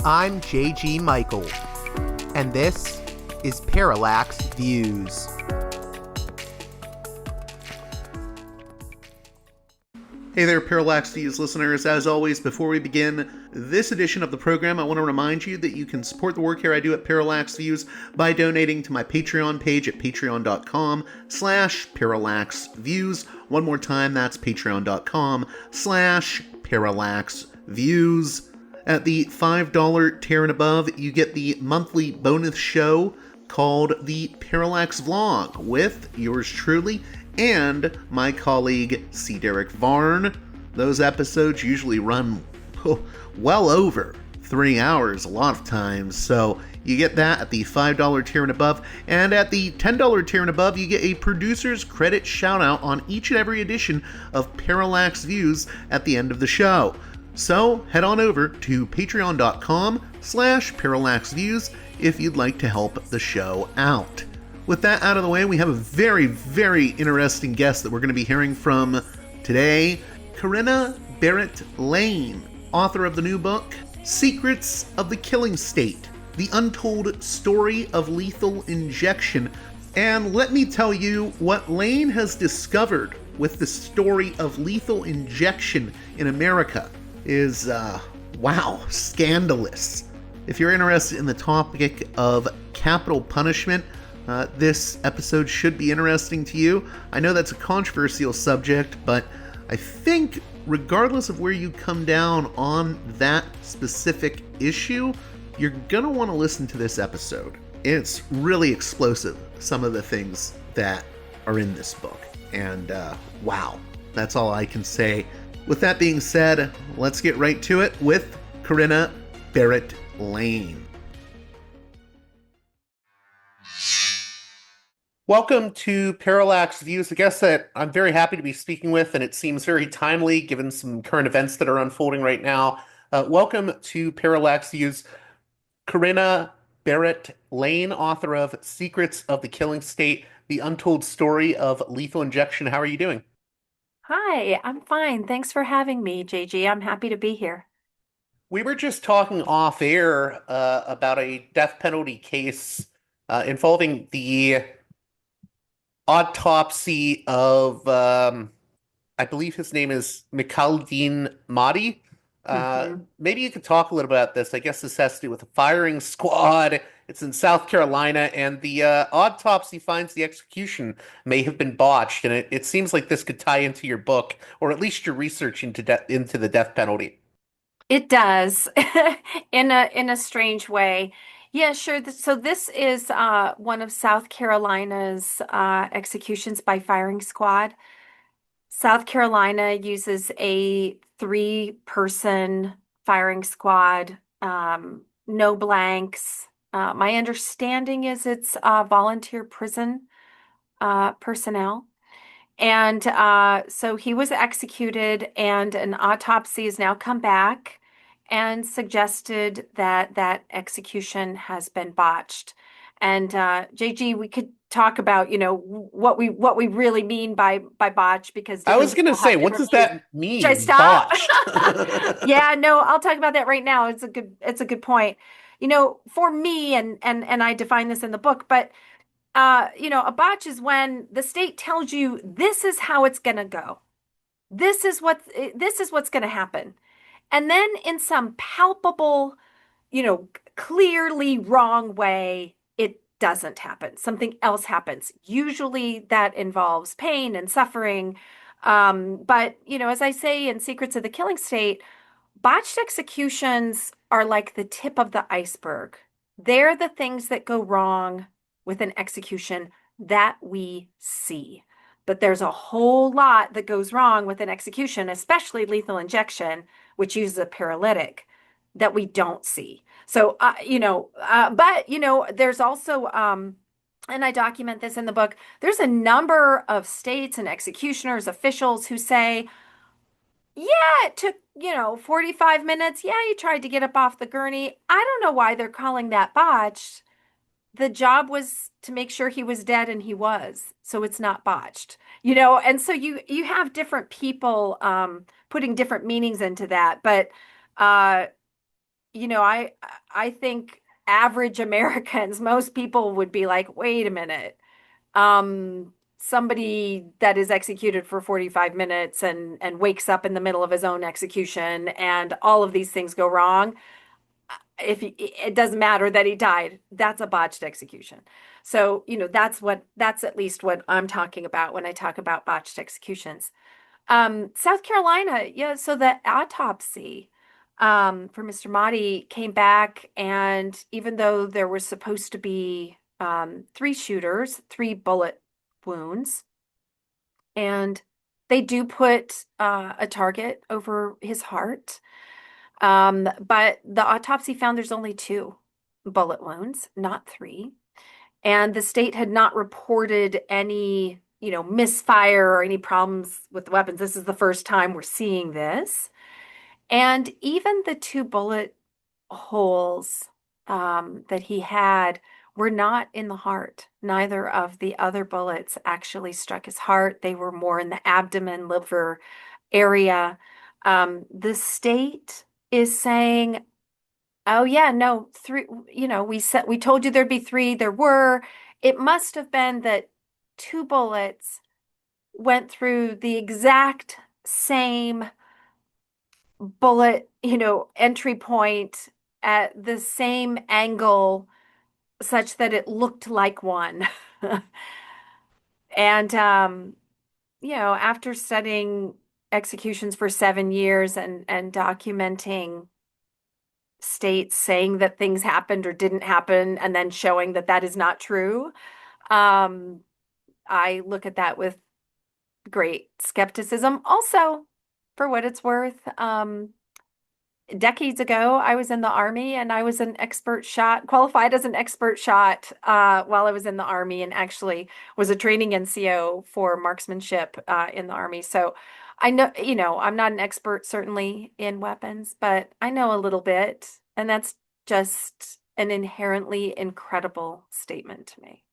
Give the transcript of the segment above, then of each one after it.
I'm JG Michael, and this is Parallax Views. Hey there, Parallax Views listeners. As always, before we begin this edition of the program, I want to remind you that you can support the work here I do at Parallax Views by donating to my Patreon page at patreon.com/Parallax Views. One more time, that's patreon.com/Parallax Views. At the $5 tier and above, you get the monthly bonus show called the Parallax Vlog with yours truly and my colleague C. Derek Varn. Those episodes usually run well over 3 hours a lot of times, so you get that at the $5 tier and above. And at the $10 tier and above, you get a producer's credit shout out on each and every edition of Parallax Views at the end of the show. So head on over to patreon.com/Parallax Views if you'd like to help the show out. With that out of the way, we have a very, very interesting guest that we're going to be hearing from today. Corinna Barrett Lain, author of the new book, Secrets of the Killing State, the Untold Story of Lethal Injection. And let me tell you what Lain has discovered with the story of lethal injection in America is, scandalous. If you're interested in the topic of capital punishment, this episode should be interesting to you. I know that's a controversial subject, but I think regardless of where you come down on that specific issue, you're going to want to listen to this episode. It's really explosive, some of the things that are in this book. And that's all I can say. With that being said, let's get right to it with Corinna Barrett Lain. Welcome to Parallax Views, a guest that I'm very happy to be speaking with, and it seems very timely given some current events that are unfolding right now. Welcome to Parallax Views, Corinna Barrett Lain, author of Secrets of the Killing State, the Untold Story of Lethal Injection. How are you doing? Hi, I'm fine. Thanks for having me, JG. I'm happy to be here. We were just talking off air about a death penalty case involving the autopsy of, I believe his name is Mikhaildin Mahdi. Maybe you could talk a little about this. I guess this has to do with a firing squad. It's in South Carolina, and the autopsy finds the execution may have been botched, and it seems like this could tie into your book, or at least your research into the death penalty. It does, in a strange way. Yeah, sure. So this is one of South Carolina's executions by firing squad. South Carolina uses a three-person firing squad, no blanks. My understanding is it's volunteer prison personnel. And so he was executed, and an autopsy has now come back and suggested that that execution has been botched. And JG, we could talk about, what we really mean by botch, because I was different going to people have say, what different does views. that mean, Should I stop? botched? Yeah, no, I'll talk about that right now. It's a good point. For me, and I define this in the book, but a botch is when the state tells you this is how it's going to go. This is what's going to happen. And then in some palpable, clearly wrong way, it doesn't happen. Something else happens. Usually that involves pain and suffering. But, as I say in Secrets of the Killing State, botched executions are like the tip of the iceberg. They're the things that go wrong with an execution that we see. But there's a whole lot that goes wrong with an execution, especially lethal injection, which uses a paralytic, that we don't see. So, there's also, and I document this in the book, there's a number of states and executioners, officials who say, yeah, it took, 45 minutes. Yeah, he tried to get up off the gurney. I don't know why they're calling that botched. The job was to make sure he was dead, and he was, so it's not botched, and so you have different people putting different meanings into that. But I think average Americans, most people would be like, wait a minute. Somebody that is executed for 45 minutes and wakes up in the middle of his own execution and all of these things go wrong. It doesn't matter that he died, that's a botched execution. So, that's at least what I'm talking about when I talk about botched executions. South Carolina, yeah, so the autopsy for Mr. Motti came back, and even though there was supposed to be three shooters, three bullet wounds, and they do put a target over his heart. But the autopsy found there's only two bullet wounds, not three. And the state had not reported any, misfire or any problems with the weapons. This is the first time we're seeing this. And even the two bullet holes that he had were not in the heart. Neither of the other bullets actually struck his heart. They were more in the abdomen, liver area. The state is saying, oh yeah, no, three, we told you there'd be three, there were. It must have been that two bullets went through the exact same bullet, entry point at the same angle such that it looked like one. And after studying executions for 7 years and documenting states saying that things happened or didn't happen and then showing that that is not true. Um, I look at that with great skepticism. Also, for what it's worth, decades ago, I was in the Army and I was an expert shot, qualified as an expert shot while I was in the Army, and actually was a training NCO for marksmanship in the Army. So I know, I'm not an expert certainly in weapons, but I know a little bit, and that's just an inherently incredible statement to make.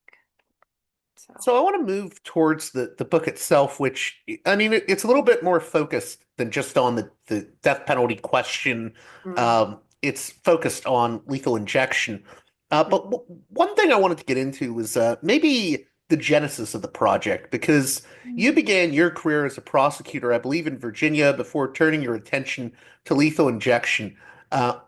So, So I want to move towards the book itself, which I mean it's a little bit more focused than just on the death penalty question. mm, It's focused on lethal injection. But mm, one thing I wanted to get into was maybe the genesis of the project, because you mm. began your career as a prosecutor, I believe, in Virginia before turning your attention to lethal injection.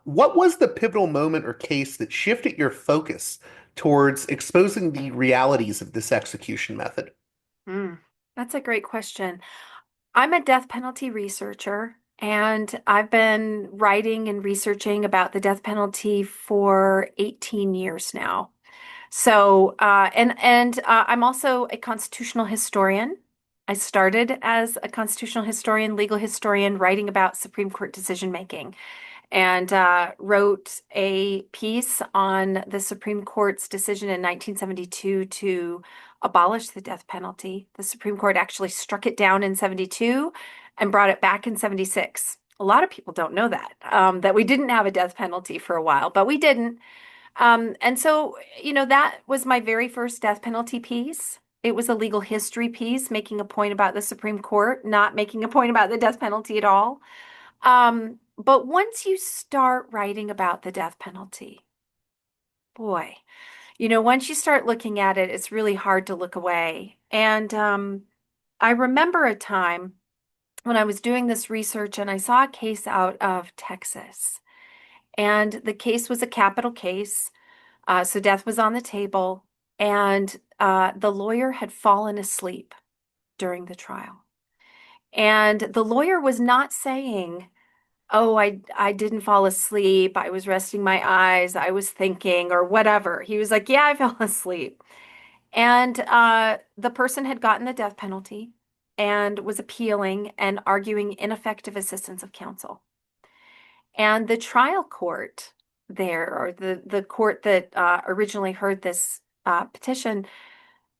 What was the pivotal moment or case that shifted your focus towards exposing the realities of this execution method? Mm. That's a great question. I'm a death penalty researcher, and I've been writing and researching about the death penalty for 18 years now. So, I'm also a constitutional historian. I started as a constitutional historian, legal historian, writing about Supreme Court decision making, and wrote a piece on the Supreme Court's decision in 1972 to abolish the death penalty. The Supreme Court actually struck it down in 72 and brought it back in 76. A lot of people don't know that we didn't have a death penalty for a while, but we didn't. And so, that was my very first death penalty piece. It was a legal history piece, making a point about the Supreme Court, not making a point about the death penalty at all. But once you start writing about the death penalty, boy, once you start looking at it, it's really hard to look away. And I remember a time when I was doing this research and I saw a case out of Texas. And the case was a capital case. So death was on the table, and the lawyer had fallen asleep during the trial. And the lawyer was not saying, oh, I didn't fall asleep. I was resting my eyes. I was thinking or whatever. He was like, yeah, I fell asleep. And the person had gotten the death penalty and was appealing and arguing ineffective assistance of counsel. And the trial court there, or the court that originally heard this petition,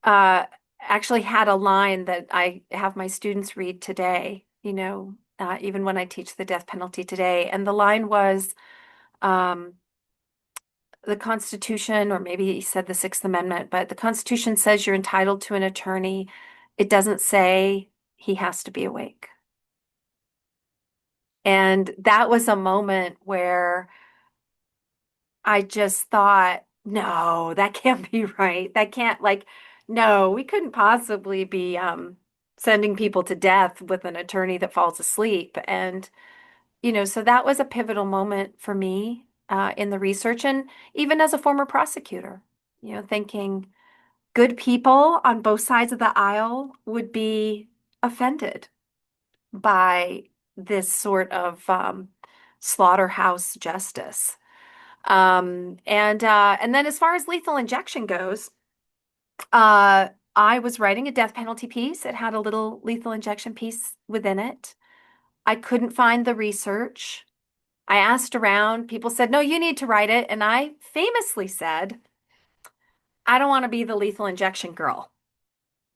uh, actually had a line that I have my students read today, even when I teach the death penalty today. And the line was, um, the Constitution, or maybe he said the Sixth Amendment, but the Constitution says you're entitled to an attorney. It doesn't say he has to be awake. And that was a moment where I just thought, no, that can't be right. That can't like, no, we couldn't possibly be sending people to death with an attorney that falls asleep. And, so that was a pivotal moment for me in the research and even as a former prosecutor, thinking good people on both sides of the aisle would be offended by this sort of slaughterhouse justice. And then as far as lethal injection goes, I was writing a death penalty piece. It had a little lethal injection piece within it. I couldn't find the research. I asked around. People said, no, you need to write it. And I famously said, I don't want to be the lethal injection girl.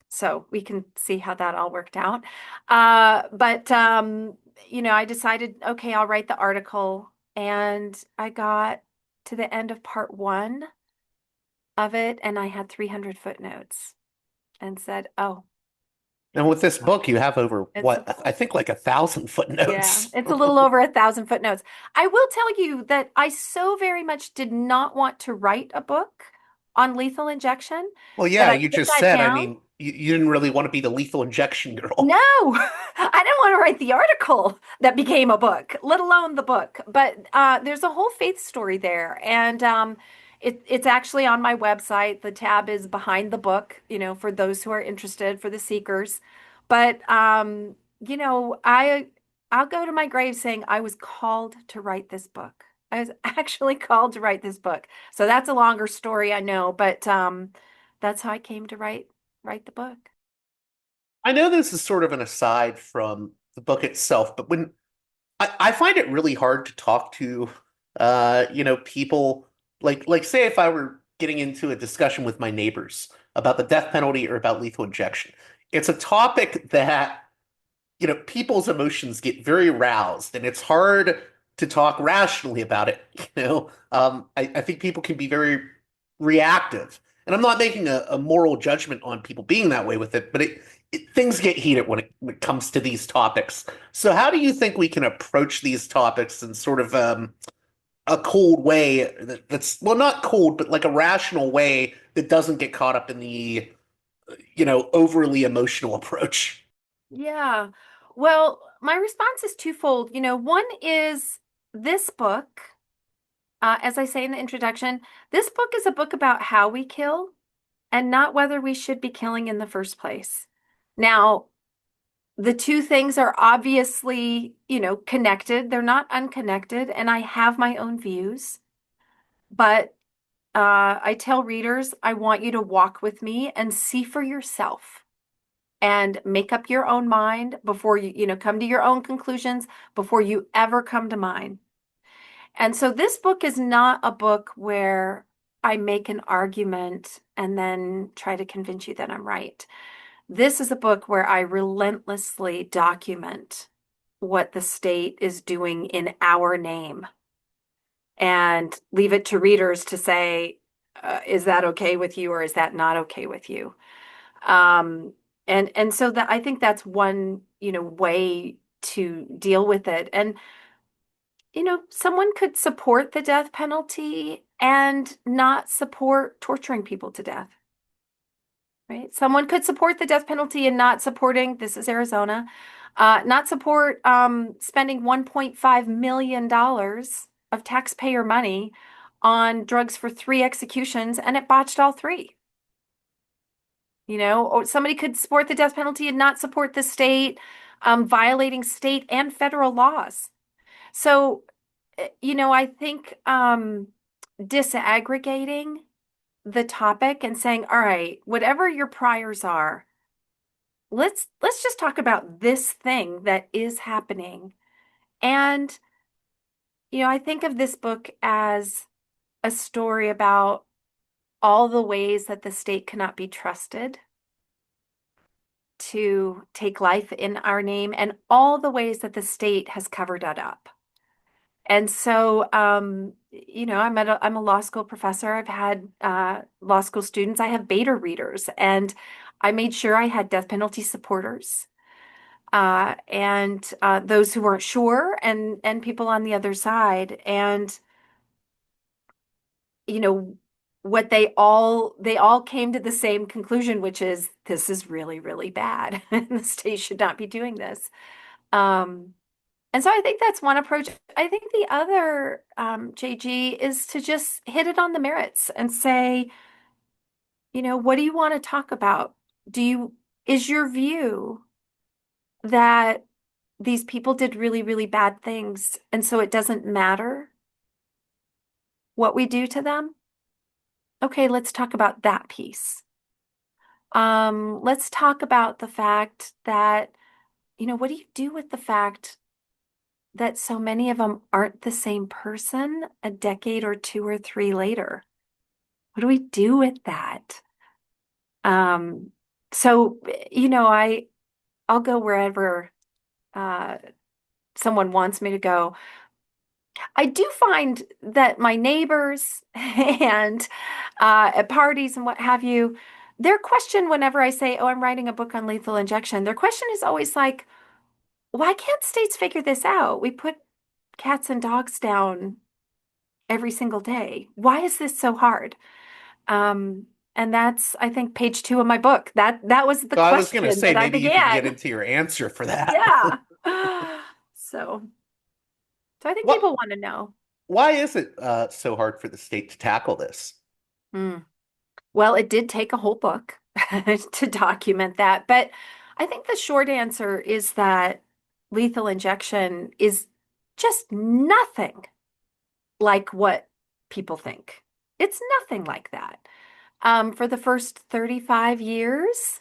So we can see how that all worked out. But I decided, okay, I'll write the article. And I got to the end of part one of it, and I had 300 footnotes and said, oh, And with this book, you have over it's a what I think like 1,000 yeah, footnotes. it's a little over 1,000 footnotes. I will tell you that I so very much did not want to write a book on lethal injection Well, that yeah, I you put just that said, I down. mean, you didn't really want to be the lethal injection No, girl. I didn't want to write the article that became a book, let alone the book. But there's a whole faith story there, and it's actually on my website. The tab is behind the book, for those who are interested, for the seekers. But I'll go to my grave saying I was called to write this book. I was actually called to write this book. So that's a longer story, I know, but that's how I came to write the book. I know this is sort of an aside from the book itself, but when I find it really hard to talk to people like say if I were getting into a discussion with my neighbors about the death penalty or about lethal injection. It's a topic that people's emotions get very roused, and it's hard to talk rationally about it. I think people can be very reactive, and I'm not making a moral judgment on people being that way with it, but things get heated when it comes to these topics. So, how do you think we can approach these topics in sort of a cold way that's well, not cold, but like a rational way that doesn't get caught up in the overly emotional approach? Yeah. Well, my response is twofold. One is this book, as I say in the introduction, this book is a book about how we kill and not whether we should be killing in the first place. Now, the two things are obviously, connected. They're not unconnected, and I have my own views, but I tell readers, I want you to walk with me and see for yourself and make up your own mind before you come to your own conclusions before you ever come to mine. And so this book is not a book where I make an argument and then try to convince you that I'm right. This is a book where I relentlessly document what the state is doing in our name and leave it to readers to say, is that okay with you or is that not okay with you? Um, and so that I think that's one, way to deal with it. And, someone could support the death penalty and not support torturing people to death, right? Someone could support the death penalty and not supporting, this is Arizona, not support spending $1.5 million of taxpayer money on drugs for three executions, and it botched all three. Or somebody could support the death penalty and not support the state violating state and federal laws. So, I think disaggregating the topic and saying, all right, whatever your priors are, let's just talk about this thing that is happening. And, I think of this book as a story about all the ways that the state cannot be trusted to take life in our name and all the ways that the state has covered it up. And so, I'm a law school professor. I've had law school students. I have beta readers, and I made sure I had death penalty supporters and those who weren't sure, and people on the other side. And you know, what they all came to the same conclusion, which is this is really, really bad. And the state should not be doing this. Um, and so I think that's one approach. I think the other, JG, is to just hit it on the merits and say, what do you want to talk about? Is your view that these people did really, really bad things, and so it doesn't matter what we do to them? Okay, let's talk about that piece. Let's talk about the fact that, what do you do with the fact that so many of them aren't the same person a decade or two or three later? What do we do with that? Um, so, I'll go wherever uh, someone wants me to go. I do find that my neighbors and at parties and what have you, their question whenever I say, "Oh, I'm writing a book on lethal injection," their question is always like, "Why can't states figure this out? We put cats and dogs down every single day. Why is this so hard?" Um, and that's, I think, page 2 of my book. That was the So I was going to question say, that I maybe you could get began. into your answer for that. Yeah. So, so I think What? people want to know. Why is it so hard for the state to tackle this? Hmm. Well, it did take a whole book to document that, but I think the short answer is that lethal injection is just nothing like what people think. It's nothing like that. For the first 35 years,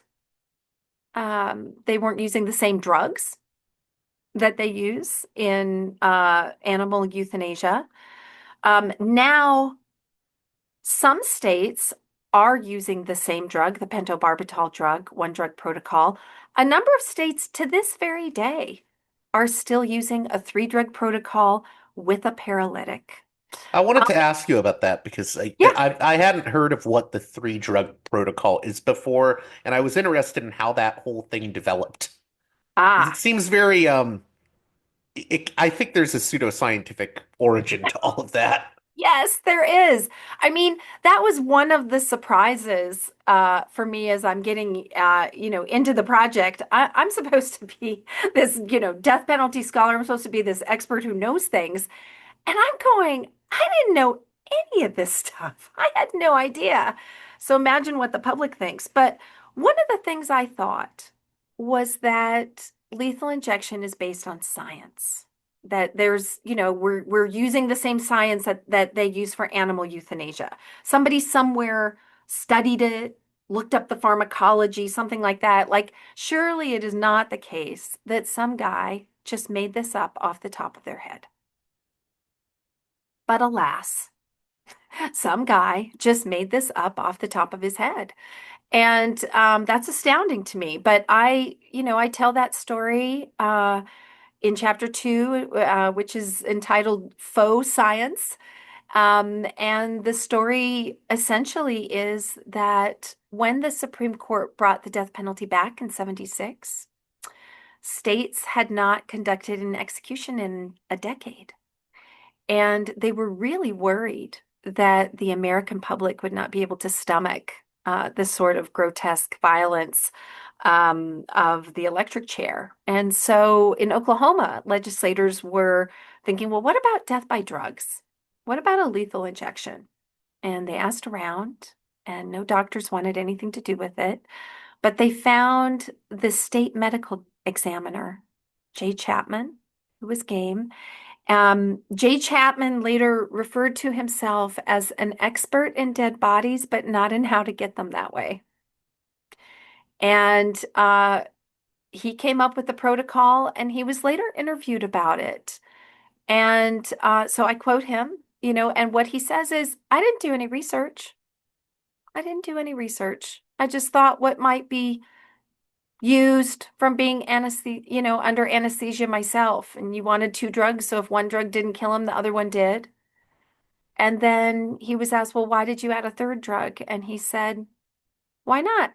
they weren't using the same drugs that they use in animal euthanasia. Now, some states are using the same drug, the pentobarbital drug, one drug protocol. A number of states to this very day are still using a three-drug protocol with a paralytic. I wanted Um, to ask you about that because yeah. I hadn't heard of what the three drug protocol is before, and I was interested in how that whole thing developed. It Ah, seems very I think there's a pseudoscientific origin to all of that. yes, there is. I mean, that was one of the surprises for me as I'm getting, into the project. I'm supposed to be this, death penalty scholar. I'm supposed to be this expert who knows things. And I'm going, I didn't know any of this stuff. I had no idea. So imagine what the public thinks. But one of the things I thought was that lethal injection is based on science. That there's, we're using the same science that they use for animal euthanasia. Somebody somewhere studied it, looked up the pharmacology, something like that. Like, surely it is not the case that some guy just made this up off the top of their head. But alas, some guy just made this up off the top of his head. And that's astounding to me. But I tell that story in chapter 2, which is entitled Faux Science. And the story essentially is that when the Supreme Court brought the death penalty back in 76, states had not conducted an execution in a decade. And they were really worried that the American public would not be able to stomach this sort of grotesque violence of the electric chair. And so in Oklahoma, legislators were thinking, well, what about death by drugs? What about a lethal injection? And they asked around, and no doctors wanted anything to do with it. But they found the state medical examiner, Jay Chapman, who was game. Jay Chapman later referred to himself as an expert in dead bodies, but not in how to get them that way. And he came up with the protocol and he was later interviewed about it. And so I quote him, and what he says is, I didn't do any research. I didn't do any research. I just thought what might be used from being under anesthesia myself. And you wanted two drugs, so if one drug didn't kill him, the other one did. And then he was asked, well, why did you add a third drug? And he said, why not?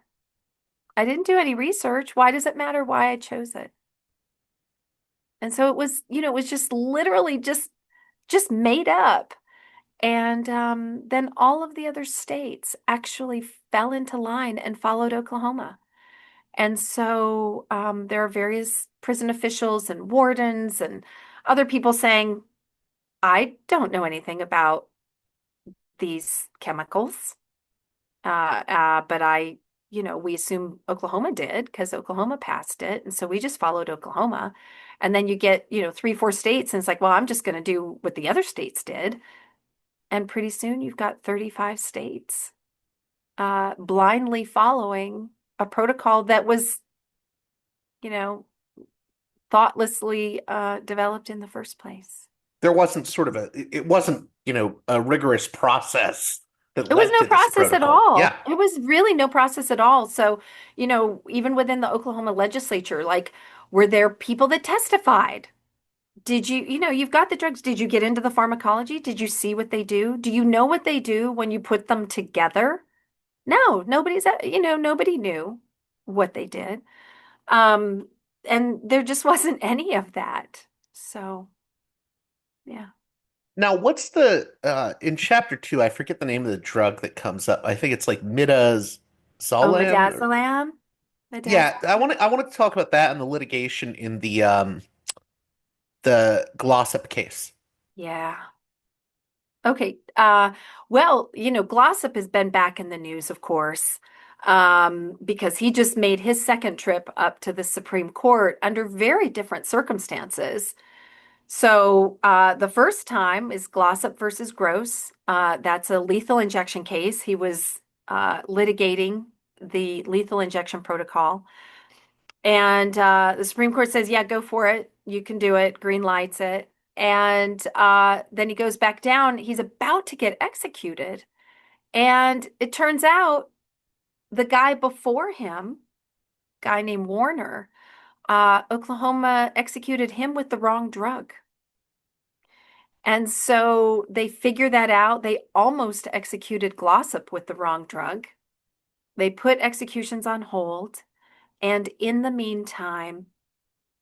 I didn't do any research. Why does it matter why I chose it? And so it was just literally just made up. And then all of the other states actually fell into line and followed Oklahoma. And so there are various prison officials and wardens and other people saying, I don't know anything about these chemicals. But we assume Oklahoma did because Oklahoma passed it. And so we just followed Oklahoma. And then you get, three, four states, and it's like, well, I'm just going to do what the other states did. And pretty soon you've got 35 states blindly following a protocol that was, you know, thoughtlessly developed in the first place. There wasn't sort of it wasn't, a rigorous process that It was led no to this process at protocol. Yeah. all. It was really no process at all. So, even within the Oklahoma legislature, like, were there people that testified? Did you've got the drugs. Did you get into the pharmacology? Did you see what they do? Do you know what they do when you put them together? No, nobody knew what they did. Um, and there just wasn't any of that. So, yeah. Now, what's the in chapter two, I forget the name of the drug that comes up. I think it's like Oh, midazolam or midazolam. yeah, Midazolam. I want to talk about that and the litigation in the Glossop case. Yeah. Okay. Well, Glossop has been back in the news, of course, because he just made his second trip up to the Supreme Court under very different circumstances. So, the first time is Glossop versus Gross. That's a lethal injection case. He was litigating the lethal injection protocol. And the Supreme Court says, yeah, go for it. You can do it. Green lights it. And then he goes back down. He's about to get executed. And it turns out the guy before him, guy named Warner, Oklahoma executed him with the wrong drug. And so they figure that out. They almost executed Glossop with the wrong drug. They put executions on hold. And in the meantime,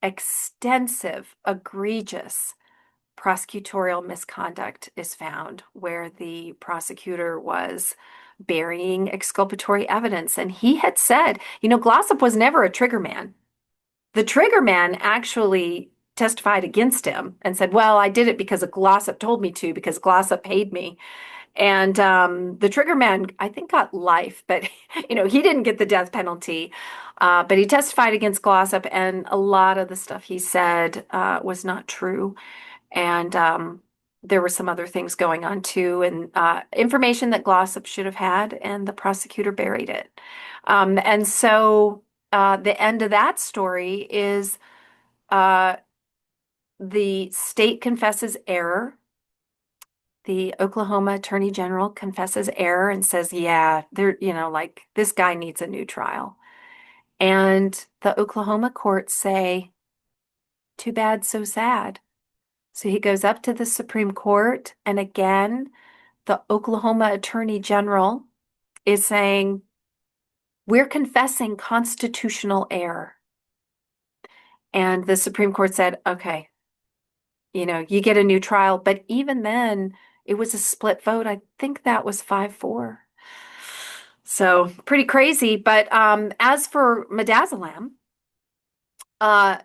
extensive, egregious prosecutorial misconduct is found where the prosecutor was burying exculpatory evidence. And he had said, Glossop was never a trigger man. The trigger man actually testified against him and said, well, I did it because Glossop told me to, because Glossop paid me. And the trigger man, I think, got life, but he didn't get the death penalty. But he testified against Glossop, and a lot of the stuff he said was not true. And there were some other things going on too, and information that Glossop should have had, and the prosecutor buried it. And so the end of that story is uh, the state confesses error. The Oklahoma Attorney General confesses error and says, yeah, like, this guy needs a new trial. And the Oklahoma courts say, too bad, so sad. So he goes up to the Supreme Court, and again, the Oklahoma Attorney General is saying, we're confessing constitutional error. And the Supreme Court said, okay, you get a new trial. But even then, it was a split vote. I think that was 5-4. So pretty crazy. But as for midazolam,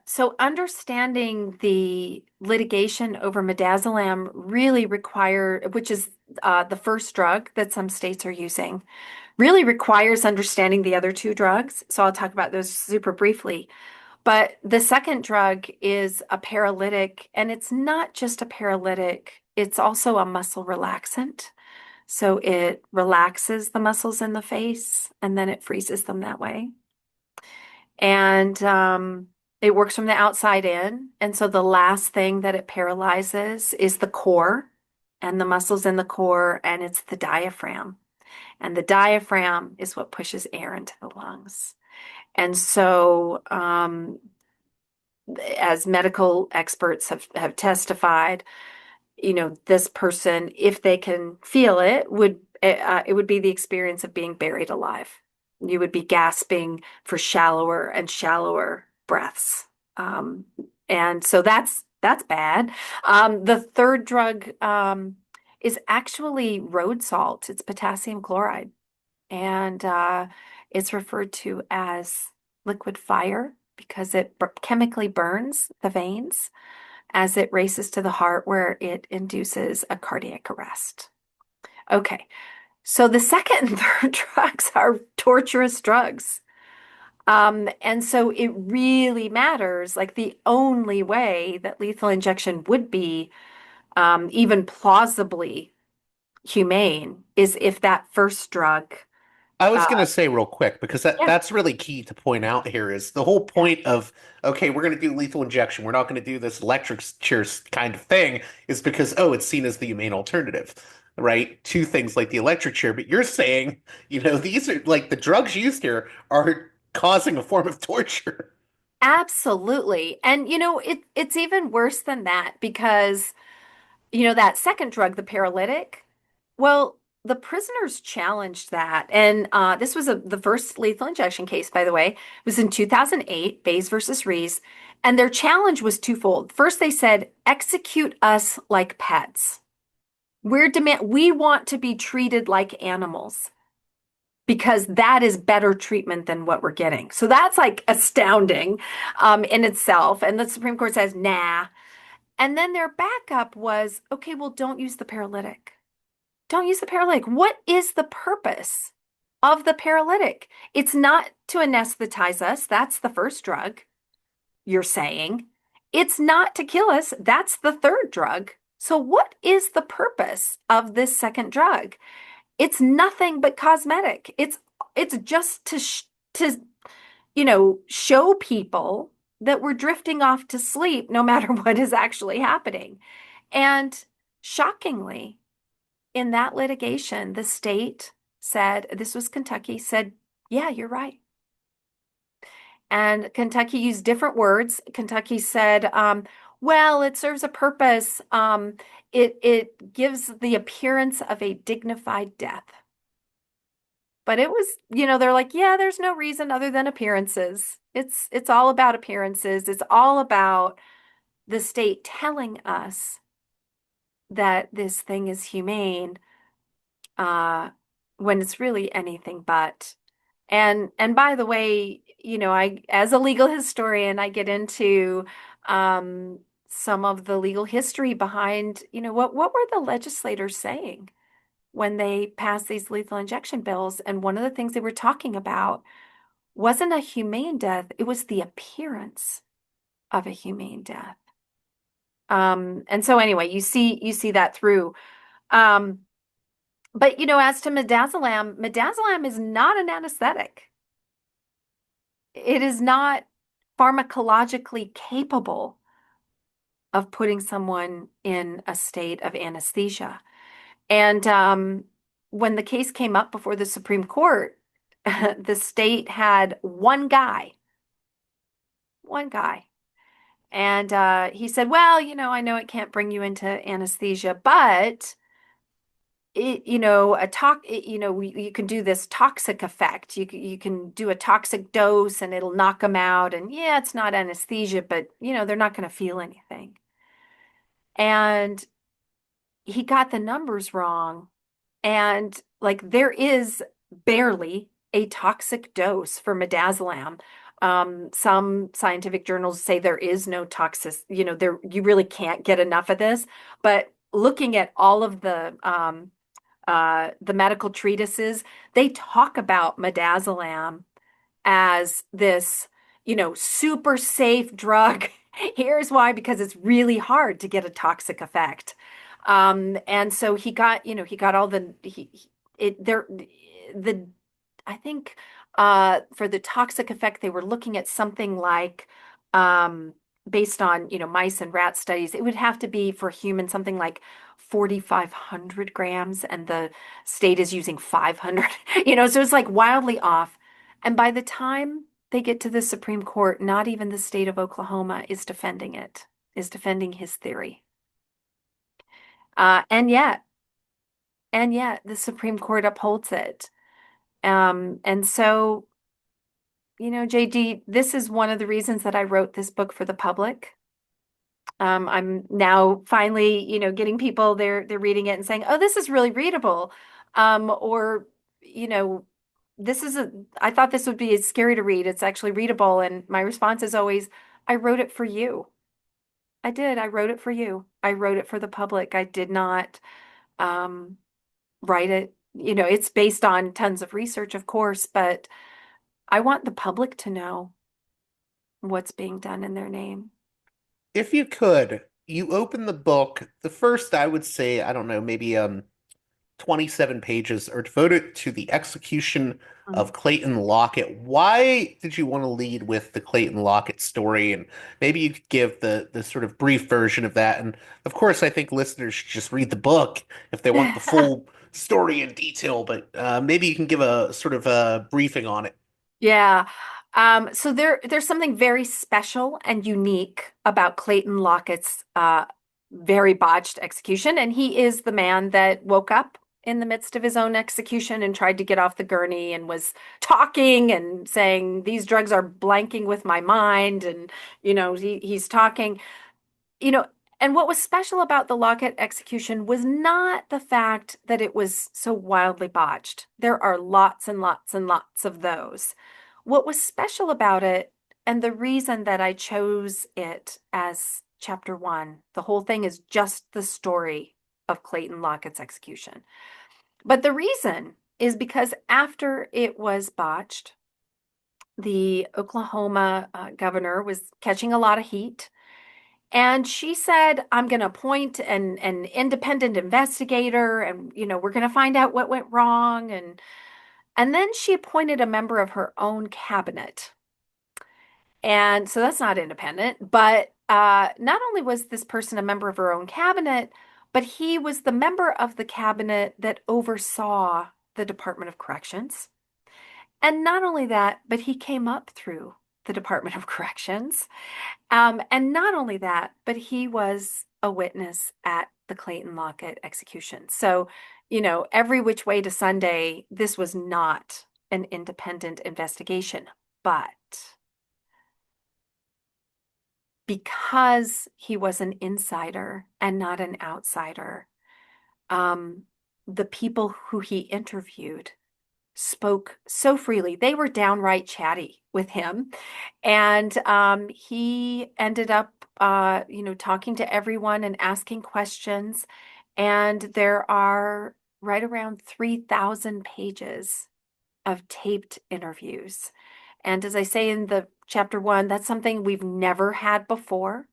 so understanding the litigation over midazolam really which is the first drug that some states are using, really requires understanding the other two drugs. So I'll talk about those super briefly. But the second drug is a paralytic, and it's not just a paralytic, it's also a muscle relaxant. So it relaxes the muscles in the face and then it freezes them that way. And it works from the outside in. And so the last thing that it paralyzes is the core and the muscles in the core, and it's the diaphragm. And the diaphragm is what pushes air into the lungs. And so, as medical experts have testified, this person, if they can feel it, it would be the experience of being buried alive. You would be gasping for shallower and shallower breaths. And so that's bad. The third drug is actually road salt. It's potassium chloride. And it's referred to as liquid fire because it chemically burns the veins as it races to the heart, where it induces a cardiac arrest. Okay, so the second and third drugs are torturous drugs. And so it really matters. Like the only way that lethal injection would be even plausibly humane is if that first drug, I was uh, going to say real quick because yeah, that's really key to point out here is the whole point of okay, we're going to do lethal injection. We're not going to do this electric chair kind of thing is because oh, it's seen as the humane alternative, right? To things like the electric chair, but you're saying, these are like the drugs used here are causing a form of torture. absolutely. And it's even worse than that because that second drug, the paralytic, well, the prisoners challenged that. And this was the first lethal injection case, by the way. It was in 2008, Bays versus Rees. And their challenge was twofold. First, they said, execute us like pets. We want to be treated like animals because that is better treatment than what we're getting. So that's like astounding in itself. And the Supreme Court says, nah. And then their backup was, okay, well, don't use the paralytic. Don't use the paralytic. What is the purpose of the paralytic? It's not to anesthetize us. That's the first drug you're saying. It's not to kill us. That's the third drug. So what is the purpose of this second drug? It's nothing but cosmetic. It's just to show people that we're drifting off to sleep no matter what is actually happening. And shockingly, in that litigation, the state said, this was Kentucky, said, yeah, you're right. And Kentucky used different words. Kentucky said, well, it serves a purpose. It gives the appearance of a dignified death. But it was, they're like, yeah, there's no reason other than appearances. It's all about appearances. It's all about the state telling us that this thing is humane, uh, when it's really anything but. And by the way, I as a legal historian, I get into some of the legal history behind, what were the legislators saying when they passed these lethal injection bills? And one of the things they were talking about wasn't a humane death, it was the appearance of a humane death. And so anyway, you see that through. Um, but as to midazolam, midazolam is not an anesthetic. It is not pharmacologically capable of putting someone in a state of anesthesia. And when the case came up before the Supreme Court, the state had one guy. And he said, well, I know it can't bring you into anesthesia, but you can do this toxic effect. You can do a toxic dose and it'll knock them out. And yeah, it's not anesthesia, but they're not going to feel anything. And he got the numbers wrong. And like there is barely a toxic dose for midazolam. Some scientific journals say there is no toxic, there you really can't get enough of this. But looking at all of the medical treatises, they talk about midazolam as this, super safe drug. Here's why, because it's really hard to get a toxic effect. And so he got all the it there the I think for the toxic effect they were looking at something like based on mice and rat studies, it would have to be for humans something like 4,500 grams, and the state is using 500. So it's like wildly off. And by the time they get to the Supreme Court, not even the state of Oklahoma is defending it, is defending his theory. And yet the Supreme Court upholds it. And so, JD, this is one of the reasons that I wrote this book for the public. I'm now finally, getting people they're reading it and saying, "Oh, this is really readable," or you know, this is a. I thought this would be scary to read. It's actually readable, and my response is always, "I wrote it for you. I did. I wrote it for you. I wrote it for the public. I did not um, write it. It's based on tons of research, of course, but I want the public to know what's being done in their name." If you could, you open the book, the first, I would say, I don't know, maybe 27 pages are devoted to the execution of Clayton Lockett. Why did you want to lead with the Clayton Lockett story? And maybe you could give the sort of brief version of that. And of course, I think listeners should just read the book if they want the full story in detail, but maybe you can give a sort of a briefing on it. Yeah. So there's something very special and unique about Clayton Lockett's very botched execution, and he is the man that woke up in the midst of his own execution and tried to get off the gurney and was talking and saying, "These drugs are blanking with my mind," and he's talking. you know, and what was special about the Lockett execution was not the fact that it was so wildly botched. There are lots and lots and lots of those. What was special about it, and the reason that I chose it as chapter one, the whole thing is just the story of Clayton Lockett's execution. But the reason is because after it was botched, the Oklahoma governor was catching a lot of heat, and she said, "I'm going to appoint an independent investigator, and we're going to find out what went wrong." And then she appointed a member of her own cabinet. And so that's not independent, but not only was this person a member of her own cabinet, but he was the member of the cabinet that oversaw the Department of Corrections. And not only that, but he came up through the Department of Corrections. And not only that, but he was a witness at the Clayton Lockett execution. So, every which way to Sunday, this was not an independent investigation. But because he was an insider and not an outsider, um, the people who he interviewed spoke so freely. They were downright chatty with him. And he ended up, talking to everyone and asking questions. And there are right around 3,000 pages of taped interviews. And as I say in the chapter one, that's something we've never had before,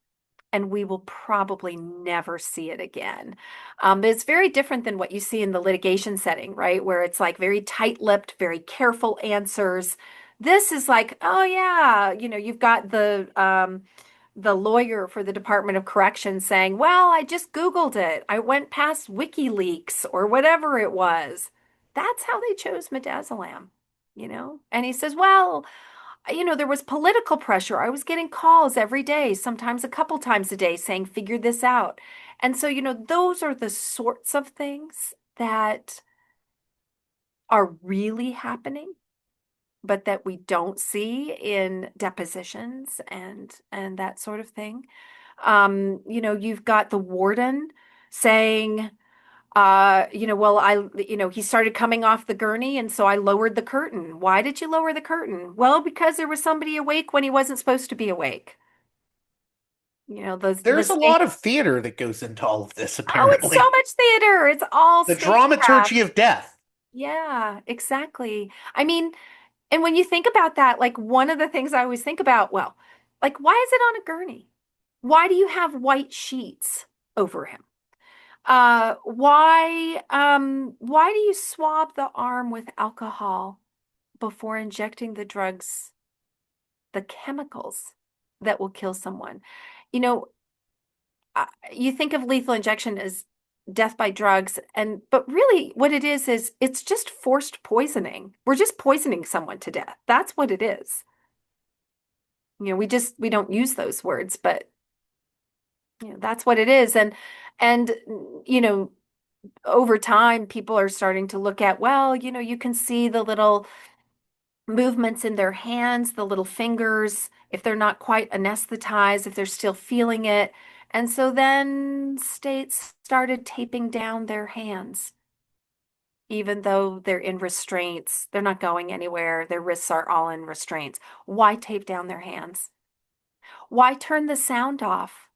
and we will probably never see it again. But it's very different than what you see in the litigation setting, right? Where it's like very tight-lipped, very careful answers. This is like, oh yeah, you've got the lawyer for the Department of Corrections saying, "Well, I just Googled it. I went past WikiLeaks or whatever it was." That's how they chose midazolam. And he says, "Well, there was political pressure. I was getting calls every day, sometimes a couple times a day, saying, 'Figure this out.'" And so, those are the sorts of things that are really happening, but that we don't see in depositions and that sort of thing. You've got the warden saying, well, he started coming off the gurney, and so I lowered the curtain. Why did you lower the curtain? Well, because there was somebody awake when he wasn't supposed to be awake. The There's a state. lot of theater that goes into all of this, Oh, it's so apparently. much theater. It's all The dramaturgy stagecraft. of death. Yeah, exactly. I mean, and when you think about that, like one of the things I always think about, well, like why is it on a gurney? Why do you have white sheets over him? Why do you swab the arm with alcohol before injecting the drugs, the chemicals that will kill someone? You know, you think of lethal injection as death by drugs, but really what it is it's just forced poisoning. We're just poisoning someone to death. That's what it is. We don't use those words, but that's what it is. And you know, over time, people are starting to look at, well, you can see the little movements in their hands, the little fingers, if they're not quite anesthetized, if they're still feeling it. And so then states started taping down their hands, even though they're in restraints. They're not going anywhere. Their wrists are all in restraints. Why tape down their hands? Why turn the sound off?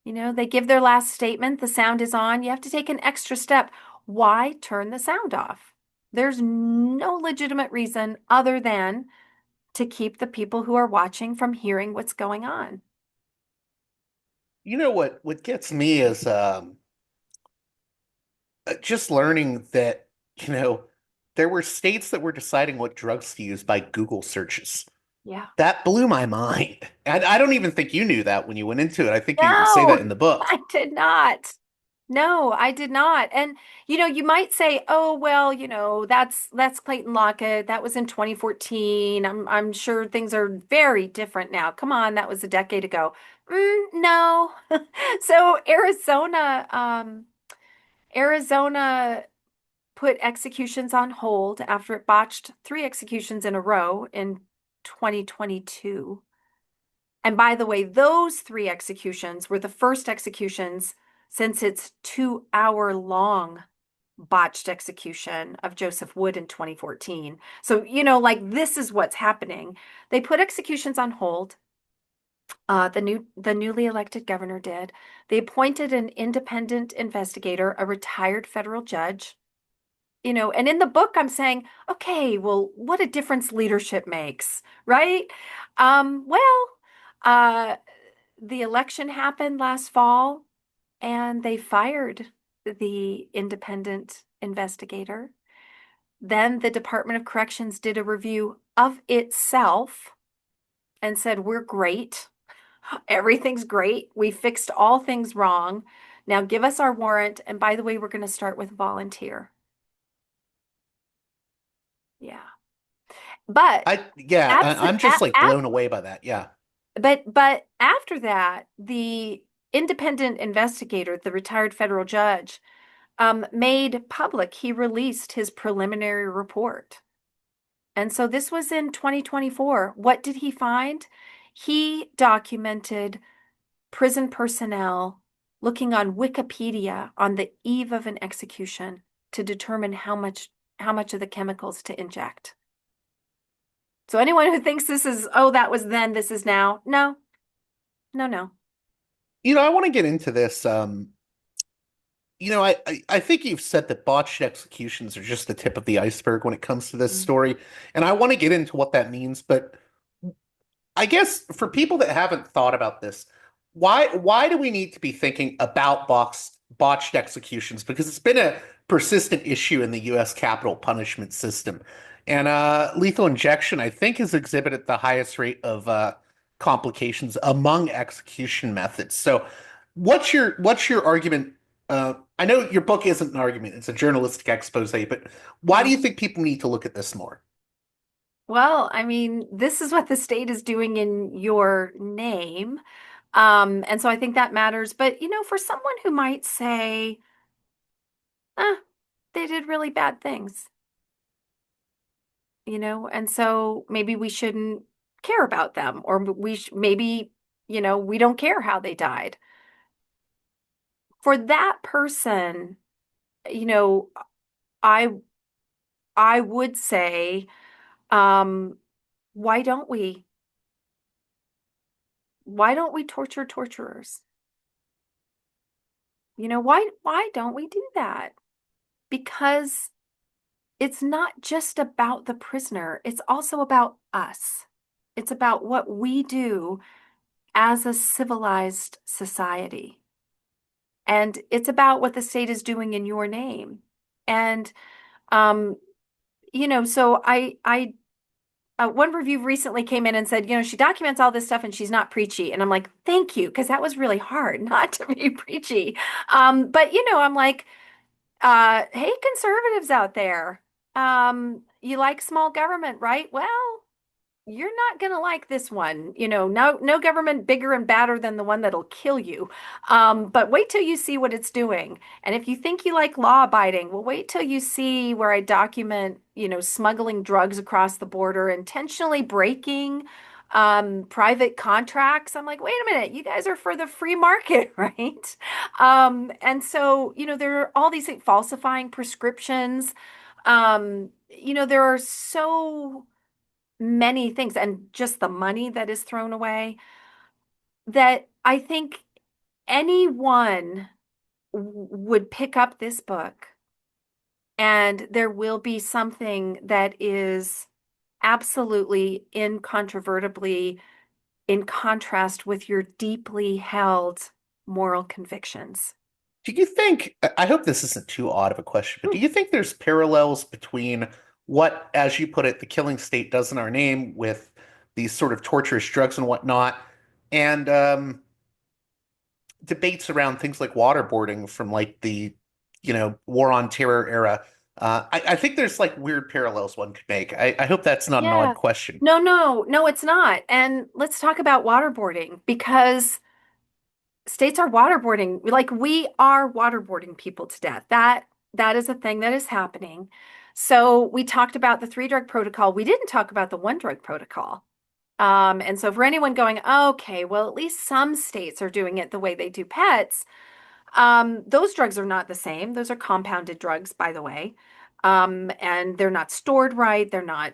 They give their last statement, the sound is on. You have to take an extra step. Why turn the sound off? There's no legitimate reason other than to keep the people who are watching from hearing what's going on. You know what gets me is just learning that, you know, there were states that were deciding what drugs to use by Google searches. Yeah. That blew my mind. And I don't even think you knew that when you went into it. I think you even say that No, in the book. I did not. No, I did not. And you might say, "Oh, well, that's Clayton Lockett. That was in 2014. I'm sure things are very different now." Come on, that was a decade ago. No. So Arizona put executions on hold after it botched three executions in a row in 2022. And by the way, those three executions were the first executions since its 2-hour long botched execution of Joseph Wood in 2014. So, like this is what's happening. They put executions on hold. The newly elected governor did. They appointed an independent investigator, a retired federal judge. And in the book, I'm saying, okay, well, what a difference leadership makes, right? Well, uh, the election happened last fall, and they fired the independent investigator. Then the Department of Corrections did a review of itself and said, we're great. Everything's great. We fixed all things wrong. Now give us our warrant. And by the way, we're going to start with volunteer. Yeah. But I'm just like blown away by that. Yeah. but after that, the independent investigator, the retired federal judge, made public, he released his preliminary report. And so this was in 2024. What did he find? He documented prison personnel looking on Wikipedia on the eve of an execution to determine how much of the chemicals to inject. So anyone who thinks this is, oh, that was then, this is now, no, no, no. I want to get into this. I think you've said that botched executions are just the tip of the iceberg when it comes to this Mm. story. And I want to get into what that means, but I guess for people that haven't thought about this, why do we need to be thinking about botched executions? Because it's been a persistent issue in the U.S. capital punishment system, and lethal injection, I think, has exhibited the highest rate of complications among execution methods. So, what's your argument? I know your book isn't an argument; it's a journalistic expose, but why do Yeah. you think people need to look at this more? Well, I mean, this is what the state is doing in your name. And so I think that matters. But, for someone who might say, eh, they did really bad things, and so maybe we shouldn't care about them, or maybe, we don't care how they died. For that person, you know, I I would say, um, why don't we? Why don't we torture torturers? Why don't we do that? Because it's not just about the prisoner, it's also about us. It's about what we do as a civilized society. And it's about what the state is doing in your name. And um, so I one review recently came in and said, she documents all this stuff and she's not preachy. And I'm like, thank you, because that was really hard not to be preachy. But I'm like, hey, conservatives out there, you like small government, right? Well, you're not going to like this one. No government bigger and badder than the one that'll kill you. But wait till you see what it's doing. And if you think you like law abiding, well, wait till you see where I document, smuggling drugs across the border, intentionally breaking Private contracts. I'm like, wait a minute, you guys are for the free market, right? And so, there are all these things, falsifying prescriptions. There are so many things, and just the money that is thrown away that I think anyone would pick up this book and there will be something that is absolutely incontrovertibly in contrast with your deeply held moral convictions. Do you think, I hope this isn't too odd of a question, but do you think there's parallels between what, as you put it, the killing state does in our name with these sort of torturous drugs and whatnot, and debates around things like waterboarding from like the, war on terror era? I think there's like weird parallels one could make. I hope that's not an odd Yeah. question. No, no, no, it's not. And let's talk about waterboarding because states are waterboarding. Like we are waterboarding people to death. That is a thing that is happening. So we talked about the three drug protocol. We didn't talk about the one drug protocol. And so for anyone going, okay, well, at least some states are doing it the way they do pets. Those drugs are not the same. Those are compounded drugs, by the way. And they're not stored right. They're not,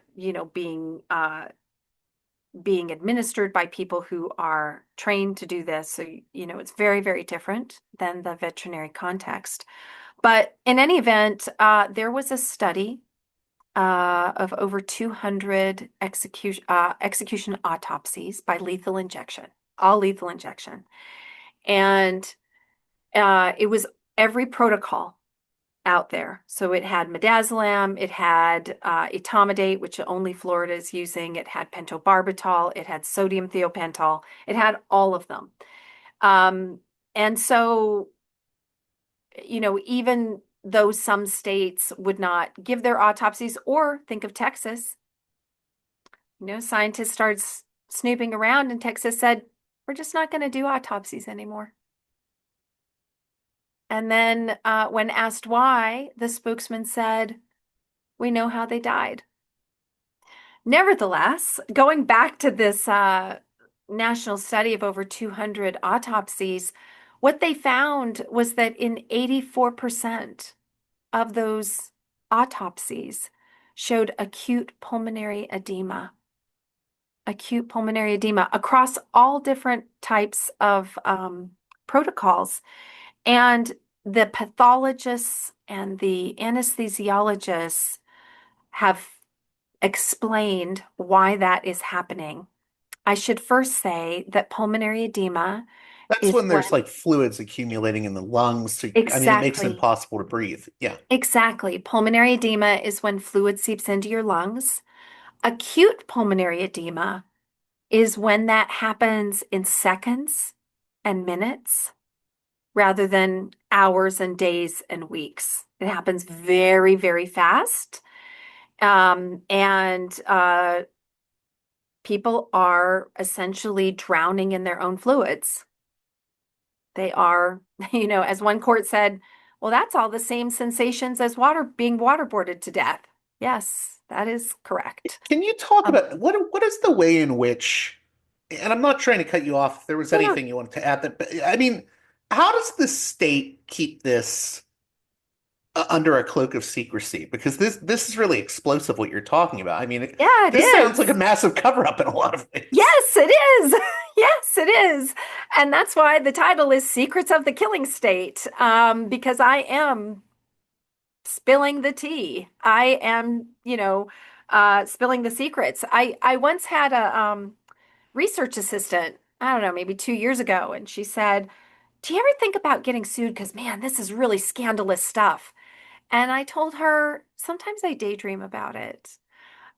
being administered by people who are trained to do this. So, it's very, very different than the veterinary context. But in any event, there was a study of over 200 execution autopsies by lethal injection, all lethal injection. And it was every protocol out there. So it had midazolam, it had etomidate, which only Florida is using, it had pentobarbital, it had sodium thiopental, it had all of them. Um, and so, even though some states would not give their autopsies, or think of Texas, scientists started snooping around, and Texas said, we're just not going to do autopsies anymore. And then when asked why, the spokesman said, we know how they died. Nevertheless, going back to this national study of over 200 autopsies, what they found was that in 84% of those autopsies showed acute pulmonary edema across all different types of protocols. And the pathologists and the anesthesiologists have explained why that is happening. I should first say that pulmonary edema That's is when there's when like fluids accumulating in the lungs. It makes it exactly, impossible to breathe. Yeah. exactly. Pulmonary edema is when fluid seeps into your lungs. Acute pulmonary edema is when that happens in seconds and minutes rather than hours and days and weeks. It happens very, very fast. And people are essentially drowning in their own fluids. They are, as one court said, well, that's all the same sensations as water being waterboarded to death. Yes, that is correct. Can you talk Um, about what is the way in which, and I'm not trying to cut you off if there was yeah, anything you wanted to add that, but I mean, how does the state keep this under a cloak of secrecy? Because this is really explosive what you're talking about. I mean, yeah, it this sounds like a is. massive cover up in a lot of ways. Yes, it is. Yes, it is. And that's why the title is Secrets of the Killing State, because I am spilling the tea. I am, spilling the secrets. I once had a research assistant, I don't know, maybe 2 years ago, and she said, do you ever think about getting sued? Because, man, this is really scandalous stuff. And I told her, sometimes I daydream about it.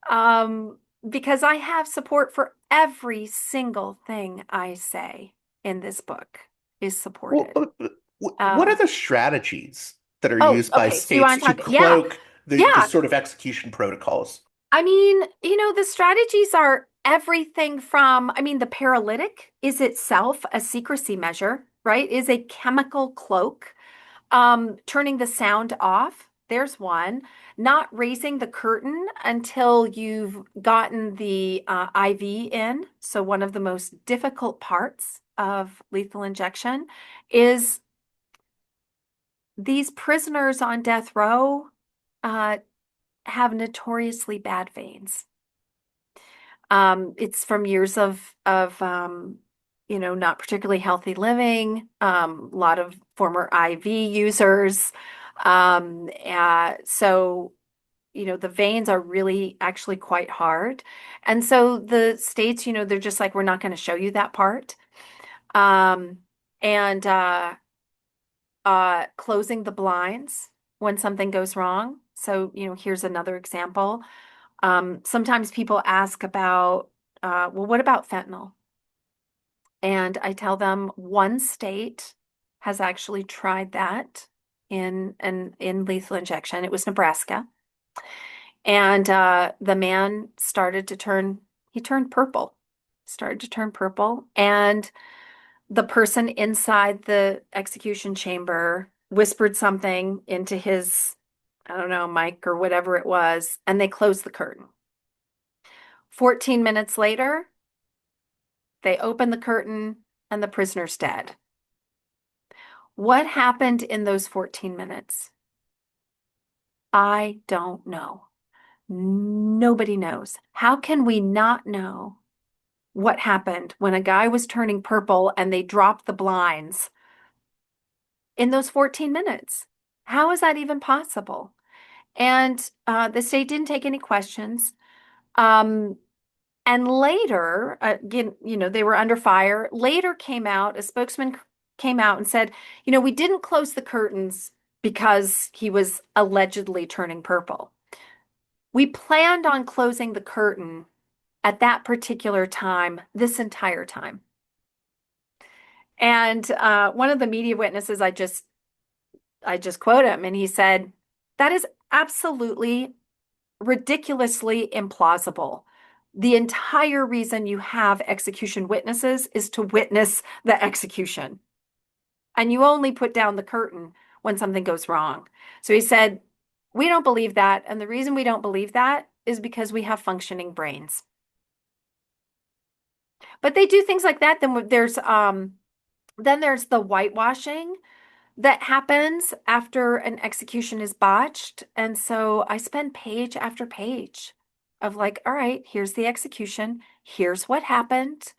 Um, because I have support for every single thing I say in this book is Well, supported. what are Um, the strategies that are oh, used by okay. So you want states to to talk? Yeah, cloak the yeah. sort of execution protocols? I mean, the strategies are everything from, I mean, the paralytic is itself a secrecy measure, right? Is a chemical cloak. Turning the sound off There's one. Not raising the curtain until you've gotten the IV in. So one of the most difficult parts of lethal injection is these prisoners on death row uh, have notoriously bad veins. It's from years of not particularly healthy living, a lot of former IV users. So, the veins are really actually quite hard. And so the states, they're just like, we're not going to show you that part. Um, and Closing the blinds when something goes wrong. So, here's another example. Sometimes people ask about, well, what about fentanyl? And I tell them one state has actually tried that in lethal injection. It was Nebraska. And the man he turned purple, started to turn purple. And the person inside the execution chamber whispered something into his, I don't know, mic or whatever it was, and they closed the curtain. 14 minutes later, they open the curtain and the prisoner's dead. What happened in those 14 minutes? I don't know. Nobody knows. How can we not know what happened when a guy was turning purple and they dropped the blinds in those 14 minutes? How is that even possible? And the state didn't take any questions. Um, And later, again, they were under fire. Later came out, a spokesman came out and said, we didn't close the curtains because he was allegedly turning purple. We planned on closing the curtain at that particular time, this entire time. And one of the media witnesses, I just quote him, and he said, "That is absolutely ridiculously implausible. The entire reason you have execution witnesses is to witness the execution. And you only put down the curtain when something goes wrong." So he said, "We don't believe that. And the reason we don't believe that is because we have functioning brains." But they do things like that. Then there's the whitewashing that happens after an execution is botched. And so I spend page after page of like, all right, here's the execution, here's what happened,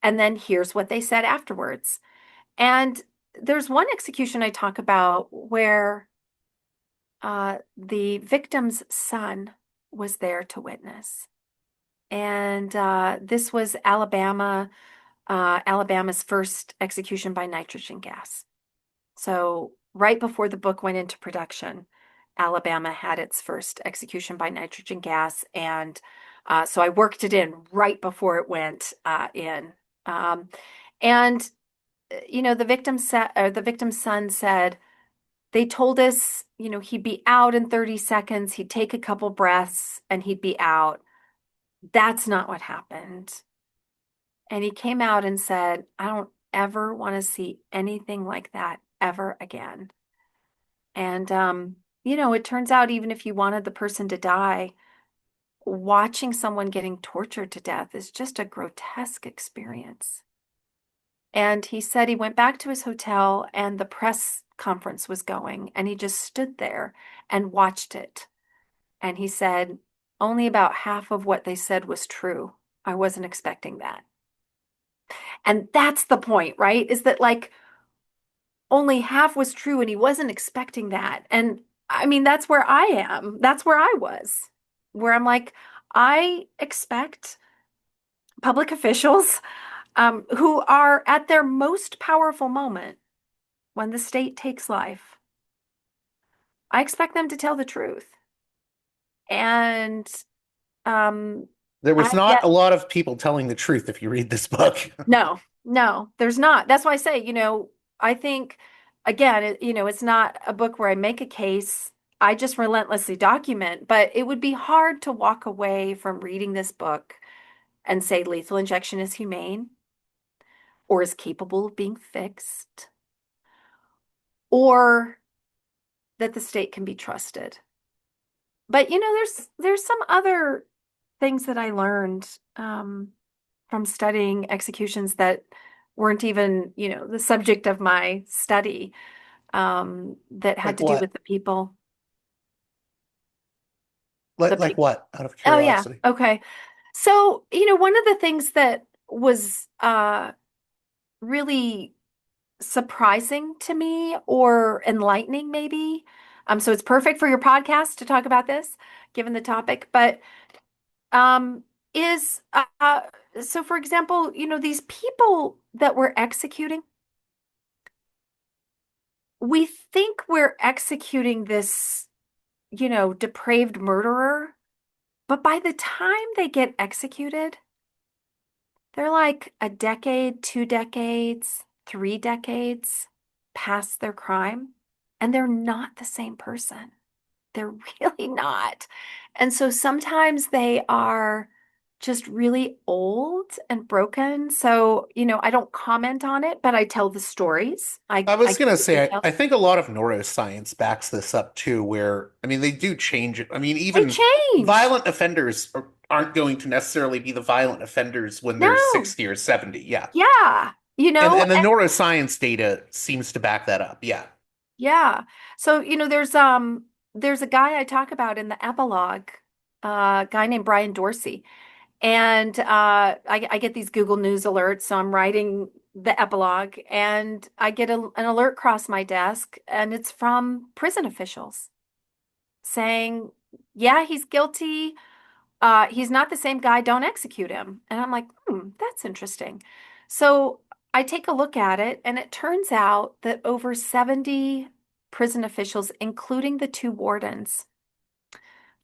and then here's what they said afterwards. And there's one execution I talk about where the victim's son was there to witness. And this was Alabama's first execution by nitrogen gas. So right before the book went into production, Alabama had its first execution by nitrogen gas, and so I worked it in right before it went in. Um, and the victim's son said they told us, he'd be out in 30 seconds, he'd take a couple breaths, and he'd be out. That's not what happened. And he came out and said, "I don't ever want to see anything like that ever again." And, it turns out even if you wanted the person to die, watching someone getting tortured to death is just a grotesque experience. And he said he went back to his hotel and the press conference was going, and he just stood there and watched it. And he said, only about half of what they said was true. I wasn't expecting that. And that's the point, right? Is that like only half was true and he wasn't expecting that. And I mean, that's where I am. That's where I was, where I'm like, I expect public officials who are at their most powerful moment when the state takes life, I expect them to tell the truth. And There was I not get, a lot of people telling the truth if you read this book. no, no, there's not. That's why I say, I think, again, it's not a book where I make a case. I just relentlessly document, but it would be hard to walk away from reading this book and say lethal injection is humane or is capable of being fixed or that the state can be trusted. But there's some other things that I learned from studying executions that weren't even, the subject of my study, that had Like to do with what? the people. The Like pe what? Out of Oh yeah, curiosity. okay. So, one of the things that was really surprising to me or enlightening maybe. So it's perfect for your podcast to talk about this, given the topic, but um, is so for example, these people that we're executing, we think we're executing this, depraved murderer, but by the time they get executed, they're like a decade, 2 decades, 3 decades past their crime, and they're not the same person. They're really not. And so sometimes they are just really old and broken. So, I don't comment on it, but I tell the stories. I, I I was give gonna the say, I details. think a lot of neuroscience backs this up too, where, I mean, they do change it. I mean, They even change. violent offenders aren't going to necessarily be the violent offenders when they're No. 60 or 70. Yeah. Yeah. And the neuroscience data seems to back that up. Yeah. Yeah. So, there's a guy I talk about in the epilogue, a guy named Brian Dorsey. And I get these Google News alerts, so I'm writing the epilogue, and I get an alert across my desk, and it's from prison officials saying, "Yeah, he's guilty. He's not the same guy. Don't execute him." And I'm like, that's interesting. So I take a look at it, and it turns out that over 70 prison officials, including the two wardens,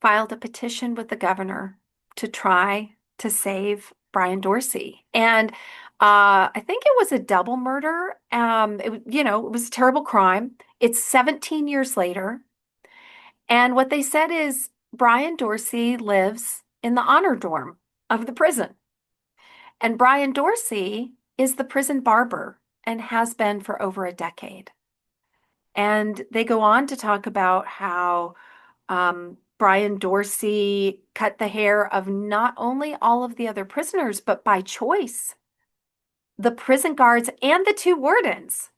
filed a petition with the governor to try to save Brian Dorsey. And I think it was a double murder. It was a terrible crime. It's 17 years later. And what they said is Brian Dorsey lives in the honor dorm of the prison. And Brian Dorsey is the prison barber and has been for over a decade. And they go on to talk about how Brian Dorsey cut the hair of not only all of the other prisoners, but by choice, the prison guards and the two wardens.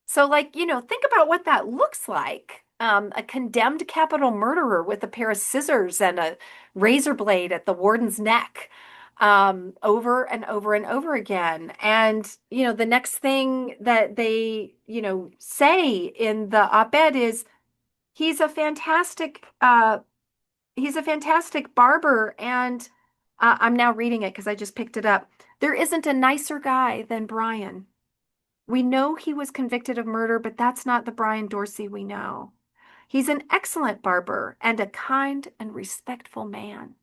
So, like, think about what that looks like. A condemned capital murderer with a pair of scissors and a razor blade at the warden's neck, over and over and over again. And, the next thing that they, say in the op-ed is he's a fantastic barber. And I'm now reading it because I just picked it up. There isn't a nicer guy than Brian. We know he was convicted of murder, but that's not the Brian Dorsey we know. He's an excellent barber and a kind and respectful man.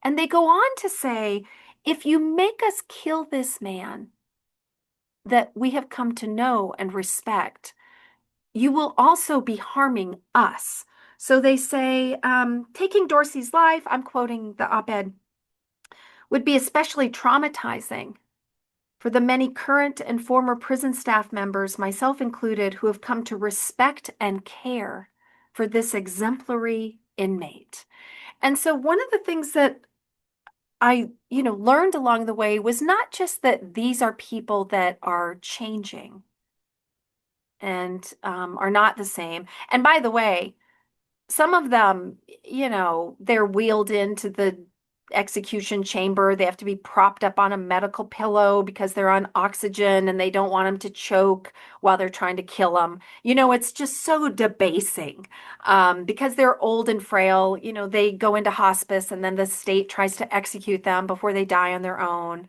And they go on to say, if you make us kill this man that we have come to know and respect, you will also be harming us. So they say, taking Dorsey's life, I'm quoting the op-ed, would be especially traumatizing for the many current and former prison staff members, myself included, who have come to respect and care for this exemplary inmate. And so one of the things that I, learned along the way was not just that these are people that are changing and are not the same. And by the way, some of them, they're wheeled into the execution chamber. They have to be propped up on a medical pillow because they're on oxygen and they don't want them to choke while they're trying to kill them. It's just so debasing. Because they're old and frail, they go into hospice and then the state tries to execute them before they die on their own.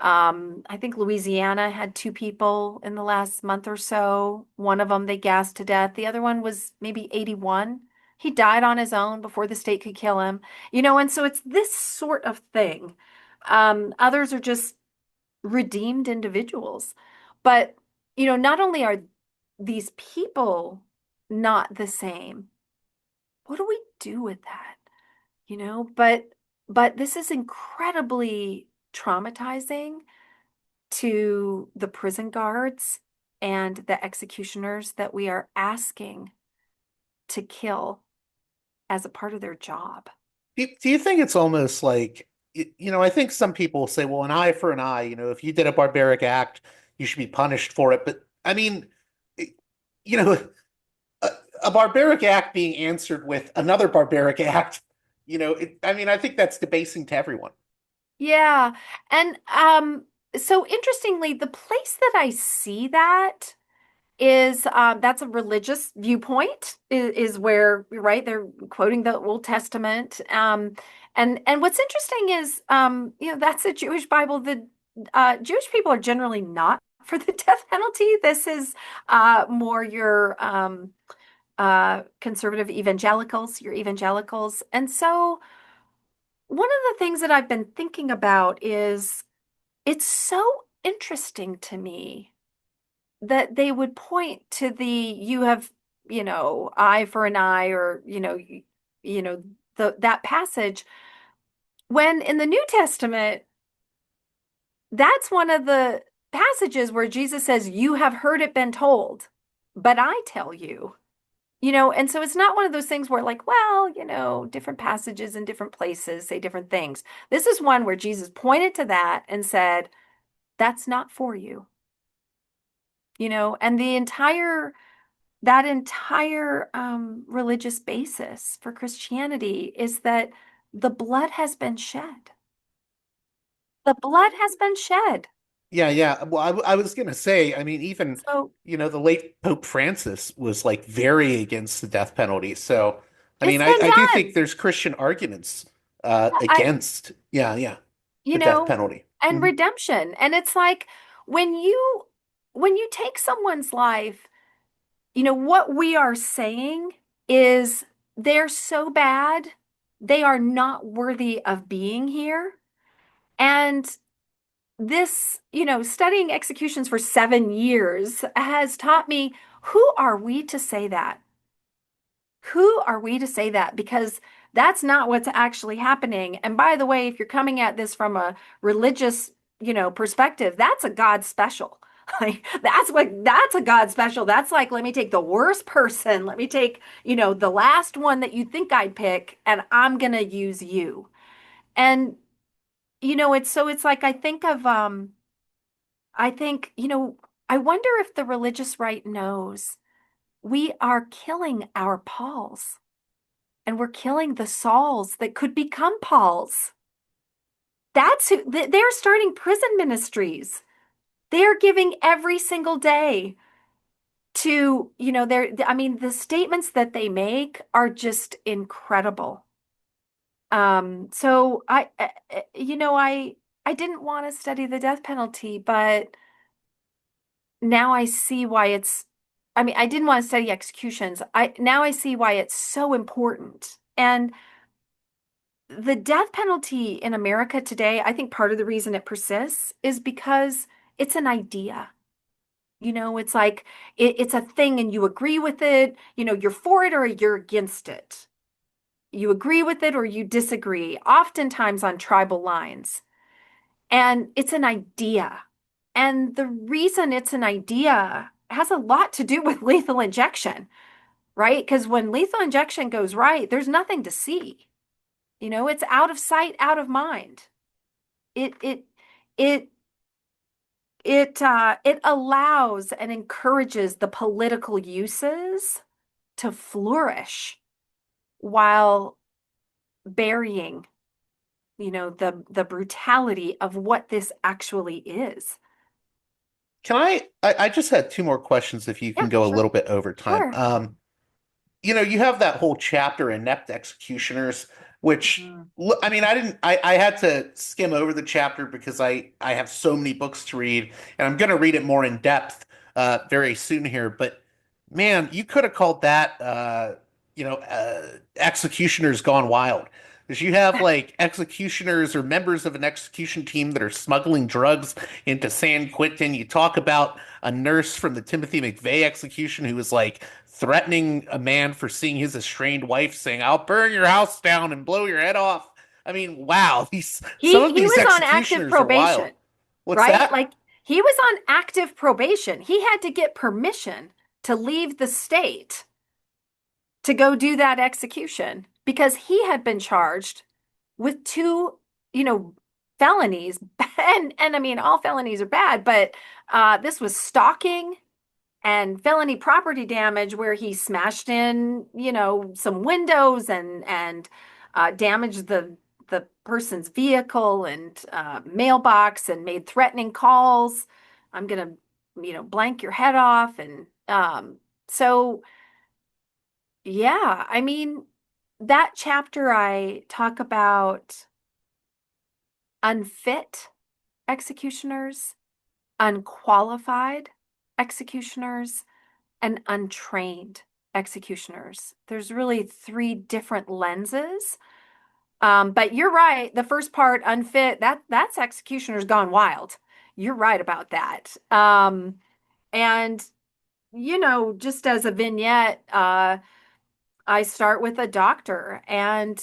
I think Louisiana had two people in the last month or so. One of them they gassed to death. The other one was maybe 81. He died on his own before the state could kill him. And so it's this sort of thing. Others are just redeemed individuals. But, not only are these people not the same, what do we do with that? But this is incredibly traumatizing to the prison guards and the executioners that we are asking to kill as a part of their job. Do you think it's almost like, I think some people say, well, an eye for an eye, if you did a barbaric act, you should be punished for it. But I mean, it- you know, a, a barbaric act being answered with another barbaric act, I mean, I think that's debasing to everyone. Yeah. And so interestingly, the place that I see that is that's a religious viewpoint is where, right, they're quoting the Old Testament. And what's interesting is that's a Jewish Bible. The Jewish people are generally not for the death penalty. This is more your conservative evangelicals, your evangelicals. And so one of the things that I've been thinking about is it's so interesting to me that they would point to the you have, eye for an eye, or you know that passage, when in the New Testament that's one of the passages where Jesus says, you have heard it been told, but I tell you. And so it's not one of those things where, like, well, different passages in different places say different things. This is one where Jesus pointed to that and said, that's not for you. And that entire religious basis for Christianity is that the blood has been shed. The blood has been shed. Yeah, yeah. Well, I was gonna say, I mean, even, So the late Pope Francis was like very against the death penalty. So, I mean, it's I, been I do done. think there's Christian arguments I, against, yeah, yeah, you the death know, penalty. and Mhm. redemption. And it's like when you when you take someone's life, what we are saying is they're so bad, they are not worthy of being here. And this, studying executions for 7 years has taught me, who are we to say that? Who are we to say that? Because that's not what's actually happening. And by the way, if you're coming at this from a religious, perspective, that's a God special. Like that's a God special. That's like, let me take the worst person. Let me take, the last one that you think I'd pick, and I'm gonna use you. And it's like I think, I wonder if the religious right knows we are killing our Pauls, and we're killing the Sauls that could become Pauls. That's who they're starting prison ministries. They're giving every single day to, I mean, the statements that they make are just incredible. So I didn't want to study the death penalty, but now I see why I mean, I didn't want to study executions. I see why it's so important. And the death penalty in America today, I think part of the reason it persists is because it's an idea. It's like it's a thing and you agree with it. You're for it or you're against it. You agree with it or you disagree, oftentimes on tribal lines. And it's an idea. And the reason it's an idea has a lot to do with lethal injection, right? Because when lethal injection goes right, there's nothing to see. It's out of sight, out of mind. It it it it allows and encourages the political uses to flourish while burying, the brutality of what this actually is. Can I just had two more questions if you Yeah, can go a sure. little bit over time. Sure. You have that whole chapter, inept executioners, which Mhm. I mean, I had to skim over the chapter because I have so many books to read, and I'm going to read it more in depth very soon here. But man, you could have called that executioners gone wild. Because you have like executioners or members of an execution team that are smuggling drugs into San Quentin. You talk about a nurse from the Timothy McVeigh execution who was like threatening a man for seeing his estranged wife, saying, "I'll burn your house down and blow your head off." I mean, wow, these some of He these was on active executioners are wild. probation, What's right? that? Like he was on active probation. He had to get permission to leave the state. to go do that execution because he had been charged with two, you know, felonies. And I mean, all felonies are bad, but this was stalking and felony property damage where he smashed in, you know, some windows and damaged the person's vehicle and mailbox and made threatening calls. I'm gonna, you know, blank your head off. And so yeah, I mean, that chapter I talk about unfit executioners, unqualified executioners, and untrained executioners. There's really three different lenses. But you're right. The first part, unfit, that's executioners gone wild. You're right about that. And you know, just as a vignette, I start with a doctor, and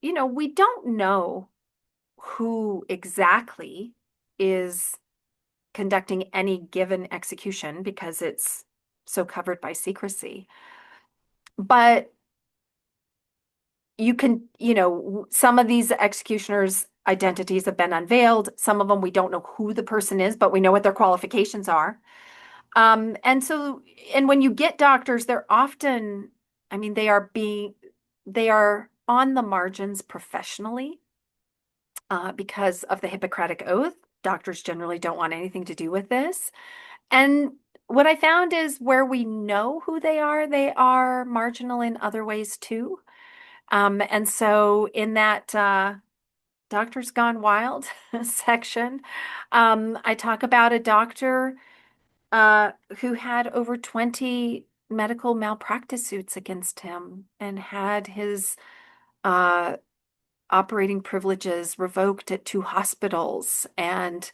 you know, we don't know who exactly is conducting any given execution because it's so covered by secrecy. But you can, you know, some of these executioners' identities have been unveiled. Some of them we don't know who the person is, but we know what their qualifications are. And so, and when you get doctors, they're often, I mean, they are on the margins professionally because of the Hippocratic Oath. Doctors generally don't want anything to do with this. And what I found is where we know who they are marginal in other ways too. And so in that Doctors Gone Wild section, I talk about a doctor who had over 20 medical malpractice suits against him and had his uh, operating privileges revoked at two hospitals. And,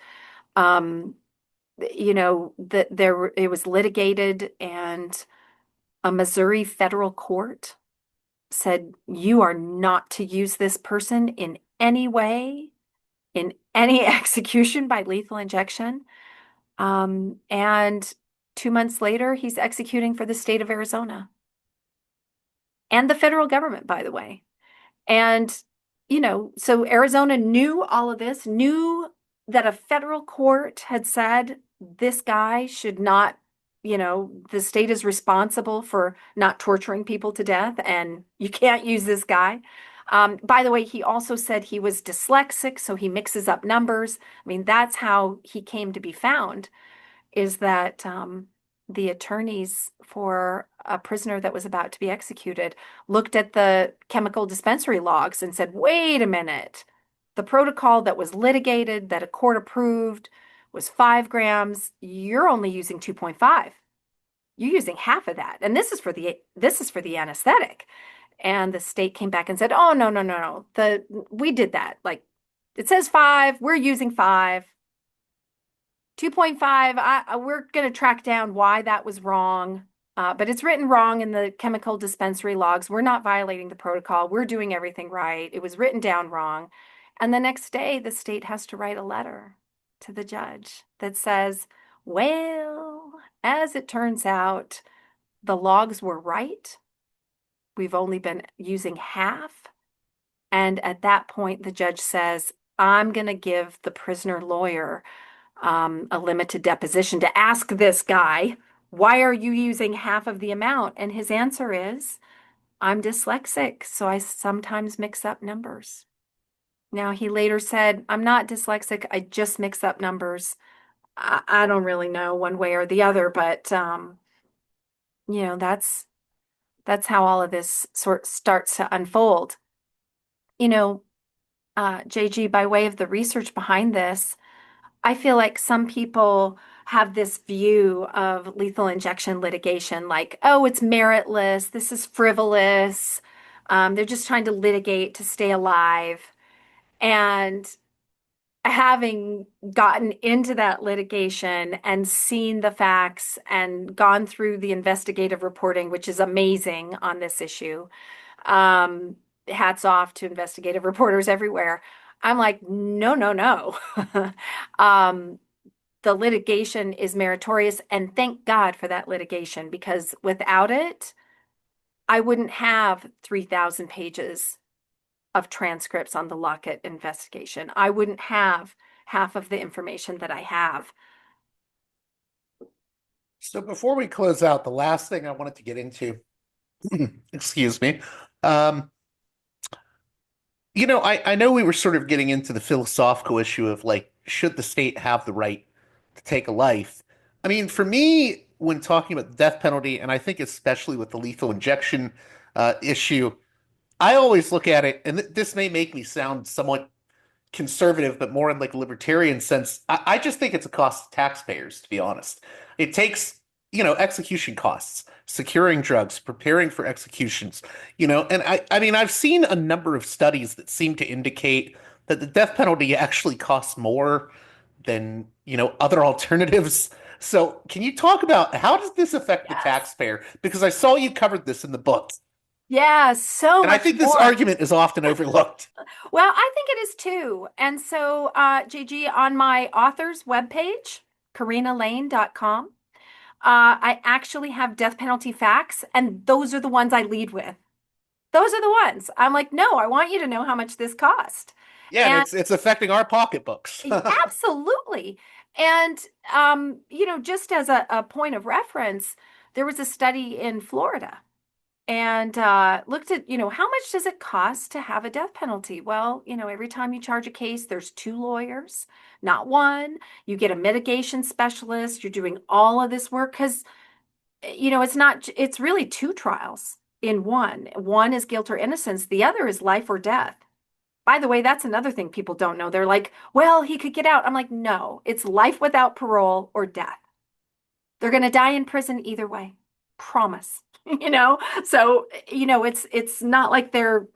um, you know, that there it was litigated, and a Missouri federal court said, you are not to use this person in any way, in any execution by lethal injection. And 2 months later, he's executing for the state of Arizona and the federal government, by the way. And, you know, so Arizona knew all of this, knew that a federal court had said this guy should not, you know, the state is responsible for not torturing people to death, and you can't use this guy. By the way, he also said he was dyslexic, so he mixes up numbers. I mean, that's how he came to be found, is that the attorneys for a prisoner that was about to be executed looked at the chemical dispensary logs and said, wait a minute, the protocol that was litigated, that a court approved, was 5 grams. You're only using 2.5. You're using half of that. And this is for the anesthetic. And the state came back and said, oh, no, no, no, no. We did that. Like, it says 5, we're using 5. 2.5, we're going to track down why that was wrong. But it's written wrong in the chemical dispensary logs. We're not violating the protocol. We're doing everything right. It was written down wrong. And the next day, the state has to write a letter to the judge that says, well, as it turns out, the logs were right. We've only been using half. And at that point, the judge says, I'm going to give the prisoner lawyer a limited deposition to ask this guy, why are you using half of the amount? And his answer is, I'm dyslexic, so I sometimes mix up numbers. Now, he later said, I'm not dyslexic, I just mix up numbers. I don't really know one way or the other, but you know, that's how all of this sort starts to unfold. You know, JG, by way of the research behind this, I feel like some people have this view of lethal injection litigation like, oh, it's meritless, this is frivolous, they're just trying to litigate to stay alive. And having gotten into that litigation and seen the facts and gone through the investigative reporting, which is amazing on this issue, hats off to investigative reporters everywhere. I'm like, no, no, no. um, the litigation is meritorious, and thank God for that litigation, because without it, I wouldn't have 3,000 pages of transcripts on the Lockett investigation. I wouldn't have half of the information that I have. So before we close out, the last thing I wanted to get into, excuse me, um, I know we were sort of getting into the philosophical issue of like, should the state have the right to take a life? I mean, for me, when talking about the death penalty, and I think especially with the lethal injection issue, I always look at it, and this may make me sound somewhat conservative, but more in like a libertarian sense. I just think it's a cost to taxpayers, to be honest. It takes, execution costs, securing drugs, preparing for executions, and I mean, I've seen a number of studies that seem to indicate that the death penalty actually costs more than, other alternatives. So, can you talk about how does this affect the Yes. taxpayer? Because I saw you covered this in the book, Yeah, so and I much think this more. argument is often overlooked. Well, I think it is too. And so, JG, on my author's webpage, CorinnaLain.com, I actually have death penalty facts, and those are the ones I lead with. Those are the ones. I'm like, no, I want you to know how much this cost. Yeah, and And it's affecting our pocketbooks. absolutely. And, just as a point of reference, there was a study in Florida and looked at, how much does it cost to have a death penalty? Well, every time you charge a case, there's two lawyers, not one. You get a mitigation specialist. You're doing all of this work because, it's really two trials in one. One is guilt or innocence. The other is life or death. By the way, that's another thing people don't know. They're like, well, he could get out. I'm like, no, it's life without parole or death. They're going to die in prison either way. Promise. So it's not like they're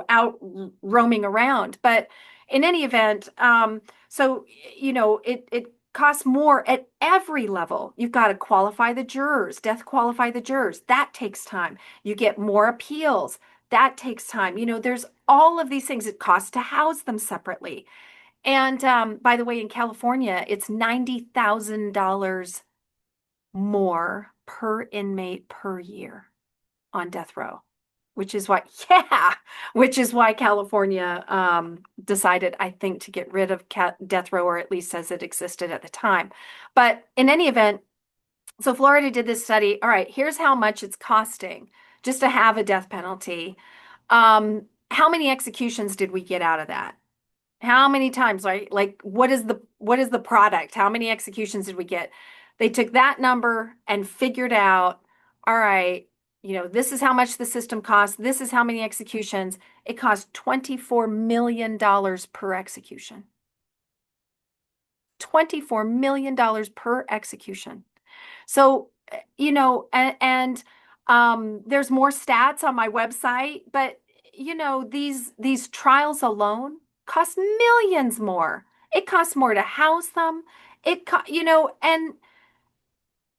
out roaming around. But in any event, so it costs more at every level. You've got to qualify the jurors, death qualify the jurors. That takes time. You get more appeals. That takes time. There's all of these things. It costs to house them separately. And by the way, in California, it's $90,000 more per inmate per year on death row, which is why, yeah, which is why California decided, I think, to get rid of death row, or at least as it existed at the time. But in any event, so Florida did this study. All right, here's how much it's costing just to have a death penalty. How many executions did we get out of that? How many times, right? Like, what is the product? How many executions did we get? They took that number and figured out, all right, this is how much the system costs. This is how many executions. It costs $24 million per execution. $24 million per execution. So, there's more stats on my website, but these trials alone cost millions more. It costs more to house them.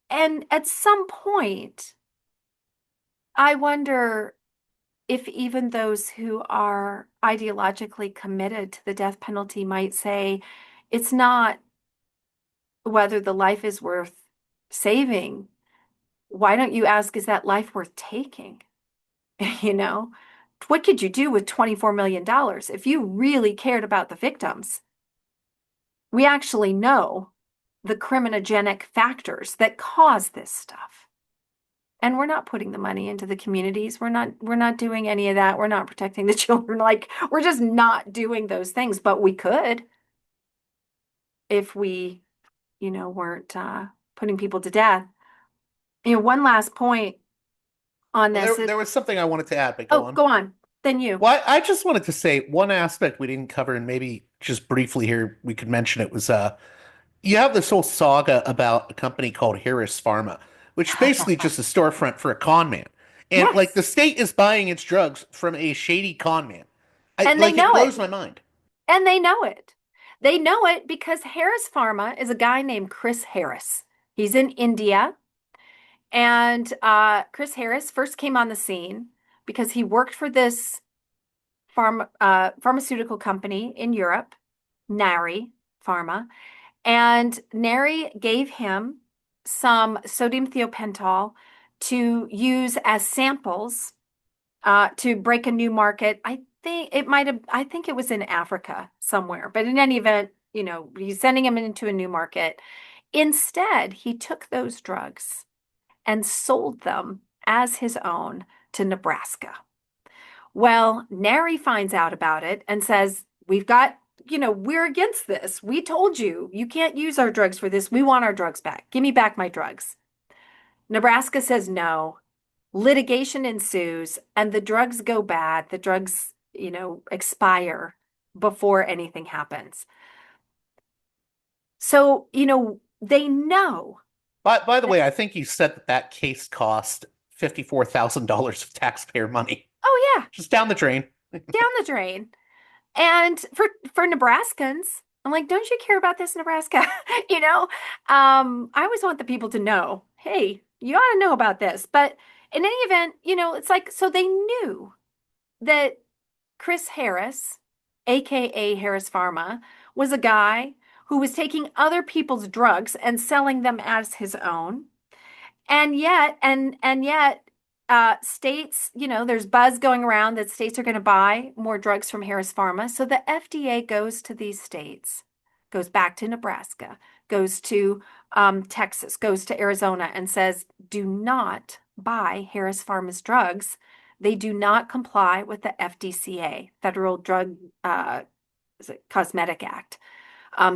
And at some point, I wonder if even those who are ideologically committed to the death penalty might say it's not whether the life is worth saving. Why don't you ask, is that life worth taking? You know, what could you do with $24 million if you really cared about the victims? We actually know the criminogenic factors that cause this stuff. And we're not putting the money into the communities. We're not doing any of that. We're not protecting the children. Like, we're just not doing those things, but we could if we, weren't putting people to death. One last point on Well, this is, there was something I wanted to add, but go oh, on. go on. Then you. Well, I just wanted to say one aspect we didn't cover, and maybe just briefly here we could mention it was you have this whole saga about a company called Harris Pharma, which is basically just a storefront for a con man. And like Yes. the state is buying its drugs from a shady con man. And they Like it know blows it. my mind. And they know it. They know it because Harris Pharma is a guy named Chris Harris. He's in India. And Chris Harris first came on the scene because he worked for this pharmaceutical company in Europe, Nari Pharma. And Nari gave him some sodium thiopental to use as samples to break a new market. I think it was in Africa somewhere, but in any event, he's sending him into a new market. Instead, he took those drugs and sold them as his own to Nebraska. Well, Nary finds out about it and says, we're against this. We told you, you can't use our drugs for this. We want our drugs back. Give me back my drugs. Nebraska says no. Litigation ensues, and the drugs go bad. The drugs, expire before anything happens. So, they know. By the way, I think you said that case cost $54,000 of taxpayer money. Oh, yeah, Just down the drain. down the drain. And for Nebraskans, I'm like, don't you care about this, Nebraska? I always want the people to know, hey, you ought to know about this. But in any event, it's like, so they knew that Chris Harris, aka Harris Pharma, was a guy who was taking other people's drugs and selling them as his own. And yet, states, there's buzz going around that states are going to buy more drugs from Harris Pharma. So the FDA goes to these states, goes back to Nebraska, goes to Texas, goes to Arizona, and says, do not buy Harris Pharma's drugs. They do not comply with the FDCA, Federal Drug Cosmetic Act.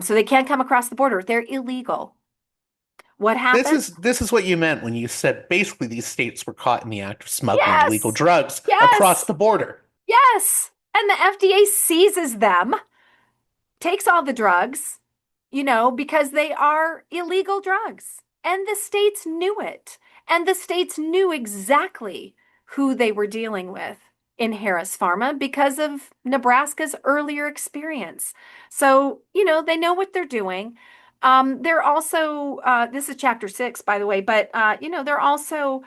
So they can't come across the border. They're illegal. What This happened? is this is what you meant when you said basically these states were caught in the act of smuggling illegal Yes, drugs across yes, the border. yes. And the FDA seizes them, takes all the drugs, because they are illegal drugs. And the states knew it. And the states knew exactly who they were dealing with in Harris Pharma because of Nebraska's earlier experience. So, they know what they're doing. They're also, this is chapter 6, by the way, but, they're also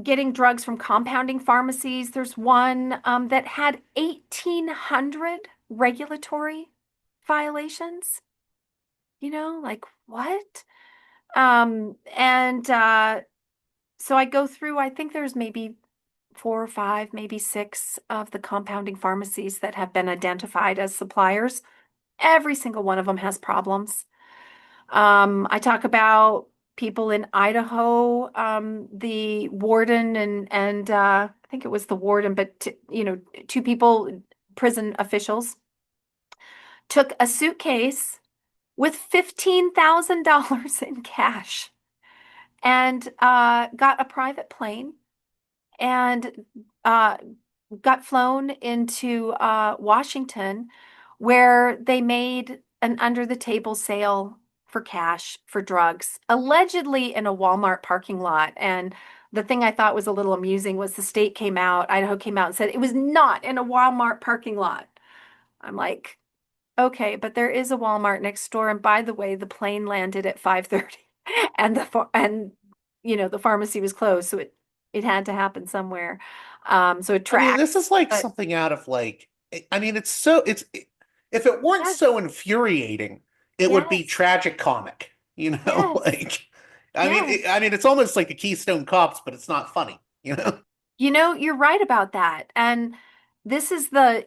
getting drugs from compounding pharmacies. There's one that had 1,800 regulatory violations. Like what? And So I go through, I think there's maybe 4 or 5, maybe 6 of the compounding pharmacies that have been identified as suppliers. Every single one of them has problems. I talk about people in Idaho, the warden and I think it was the warden, but 2 people, prison officials, took a suitcase with $15,000 in cash and got a private plane and uh, got flown into Washington, where they made an under the table sale for cash for drugs, allegedly in a Walmart parking lot. And the thing I thought was a little amusing was the state came out, Idaho came out and said it was not in a Walmart parking lot. I'm like, okay, but there is a Walmart next door. And by the way, the plane landed at 5:30 and the pharmacy was closed, so it had to happen somewhere. So it I mean, this tracked, is like but something out of I mean, if it weren't so yes, infuriating, it would be yes, tragic comic, yes, yes. I mean, it's almost like a Keystone Cops, but it's not funny, you know? You're right about that. And this is the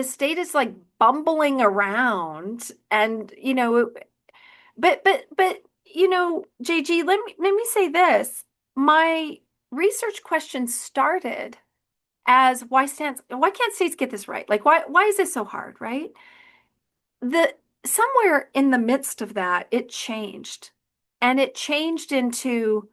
state is like bumbling around and JG, let me say this. My research question started as why can't states get this right? Like why is this so hard, right? The Somewhere in the midst of that, it changed. And it changed into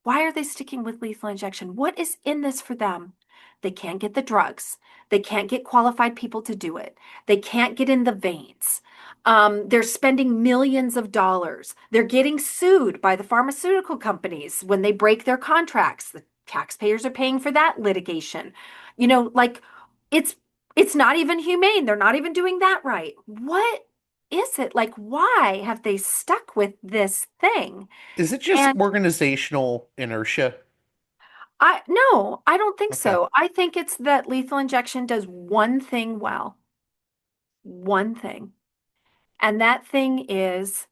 why are they sticking with lethal injection? What is in this for them? They can't get the drugs. They can't get qualified people to do it. They can't get in the veins. They're spending millions of dollars. They're getting sued by the pharmaceutical companies when they break their contracts. The taxpayers are paying for that litigation. Like it's it's not even humane. They're not even doing that right. What is it? Like, why have they stuck with this thing? Is it just And organizational inertia? no, I don't think Okay. so. I think it's that lethal injection does one thing well, one thing. And that thing is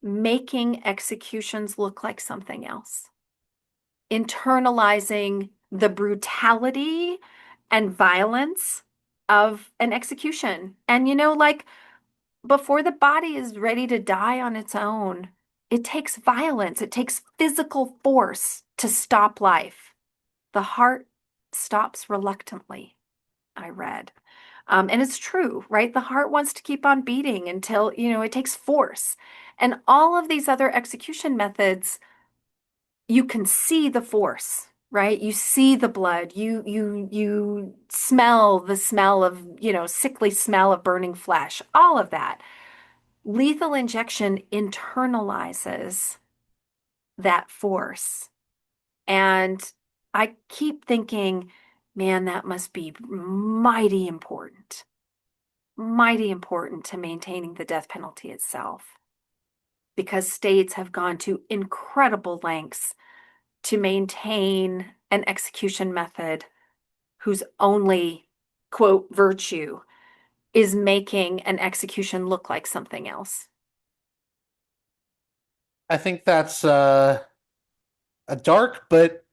making executions look like something else, internalizing the brutality and violence of an execution. And, like before the body is ready to die on its own, it takes violence, it takes physical force to stop life. The heart stops reluctantly, I read. And it's true, right? The heart wants to keep on beating until, it takes force. And all of these other execution methods, you can see the force, right? You see the blood. You smell the smell of, sickly smell of burning flesh, all of that. Lethal injection internalizes that force. And I keep thinking, man, that must be mighty important to maintaining the death penalty itself, because states have gone to incredible lengths to maintain an execution method whose only, quote, virtue is making an execution look like something else. I think that's a dark but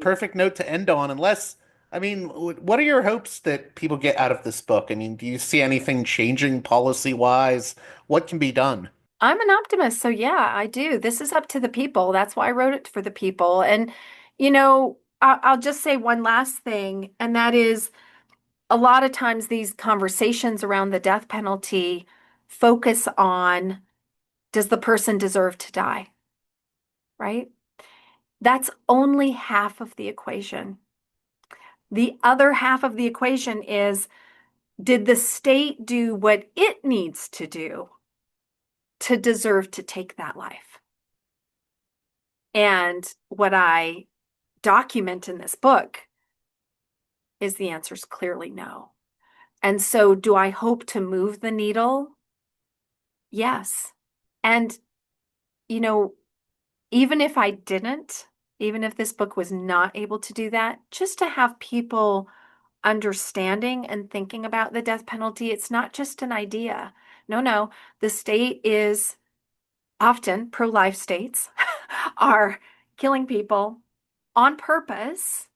perfect note to end on. What are your hopes that people get out of this book? I mean, do you see anything changing policy-wise? What can be done? I'm an optimist, so yeah, I do. This is up to the people. That's why I wrote it for the people. And, I'll just say one last thing, and that is a lot of times these conversations around the death penalty focus on, does the person deserve to die? Right? That's only half of the equation. The other half of the equation is, did the state do what it needs to do to deserve to take that life? And what I document in this book is the answer is clearly no. And so, do I hope to move the needle? Yes. And, even if I didn't, even if this book was not able to do that, just to have people understanding and thinking about the death penalty, it's not just an idea. No, the state is often, pro-life states are killing people on purpose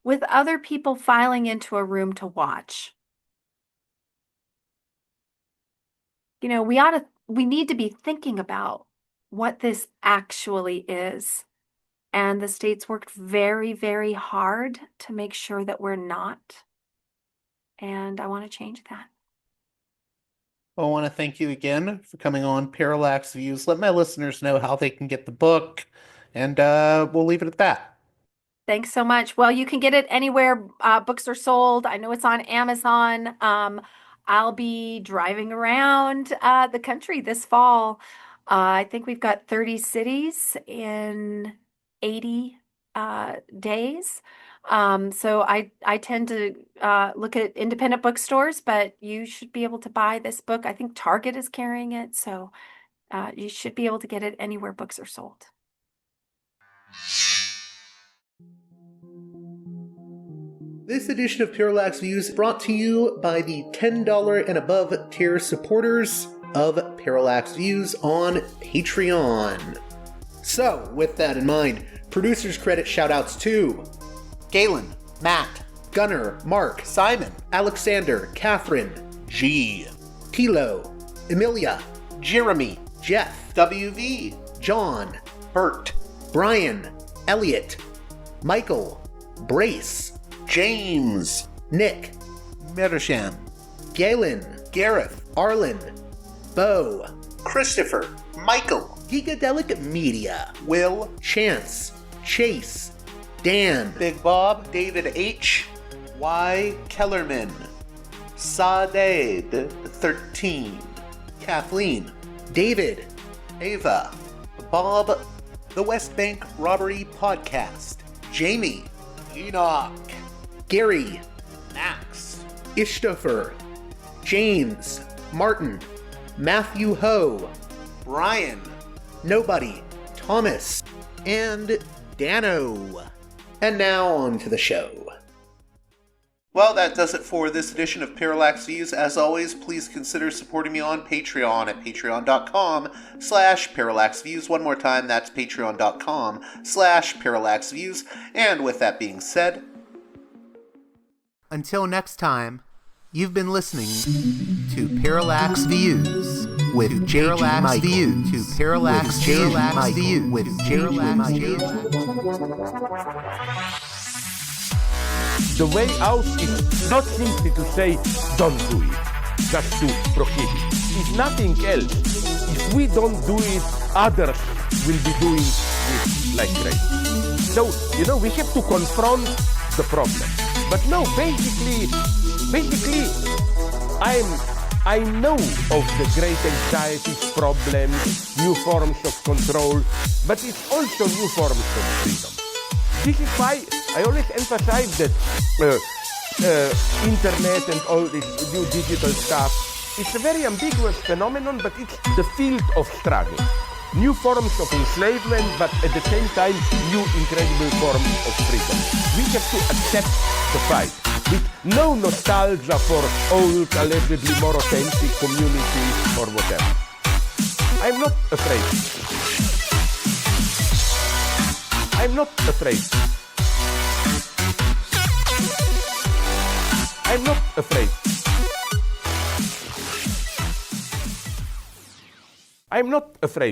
with other people filing into a room to watch. We need to be thinking about what this actually is. And the state's worked very, very hard to make sure that we're not. And I want to change that. Well, I want to thank you again for coming on Parallax Views. Let my listeners know how they can get the book, and we'll leave it at that. Thanks so much. Well, you can get it anywhere books are sold. I know it's on Amazon. I'll be driving around the country this fall. I think we've got 30 cities in 80 days. So I tend to look at independent bookstores, but you should be able to buy this book. I think Target is carrying it, so you should be able to get it anywhere books are sold. This edition of Parallax Views brought to you by the $10 and above tier supporters of Parallax Views on Patreon. So, with that in mind, producers credit shoutouts to Galen, Matt, Gunnar, Mark, Simon, Alexander, Catherine, G, Tilo, Emilia, Jeremy, Jeff, WV, John, Bert, Brian, Elliot, Michael, Brace, James, Nick, Mersham, Galen, Gareth, Arlen, Bo, Christopher, Michael, Gigadelic Media, Will, Chance, Chase, Dan, Big Bob, David H, Y. Kellerman, Saded 13, Kathleen, David, Ava, Bob, The West Bank Robbery Podcast, Jamie, Enoch, Gary, Max, Ishtofer, James, Martin, Matthew Ho, Brian, Nobody, Thomas, and Dano. And now on to the show. Well, that does it for this edition of Parallax Views. As always, please consider supporting me on Patreon at patreon.com/parallaxviews. One more time, that's patreon.com/parallaxviews. And with that being said, until next time, you've been listening to Parallax Views with Parallax Views to Parallax Views with Parallax Views. The way out is not simply to say, don't do it, just to prohibit. It's nothing else. If we don't do it, others will be doing it like crazy. So, we have to confront the problem. But no, basically, I know of the great anxieties, problems, new forms of control, but it's also new forms of freedom. This is why I always emphasize that internet and all this new digital stuff, it's a very ambiguous phenomenon, but it's the field of struggle. New forms of enslavement, but at the same time, new incredible forms of freedom. We have to accept the fight with no nostalgia for old, allegedly more authentic communities or whatever. I'm not afraid. I'm not afraid. I'm not afraid. I'm not afraid.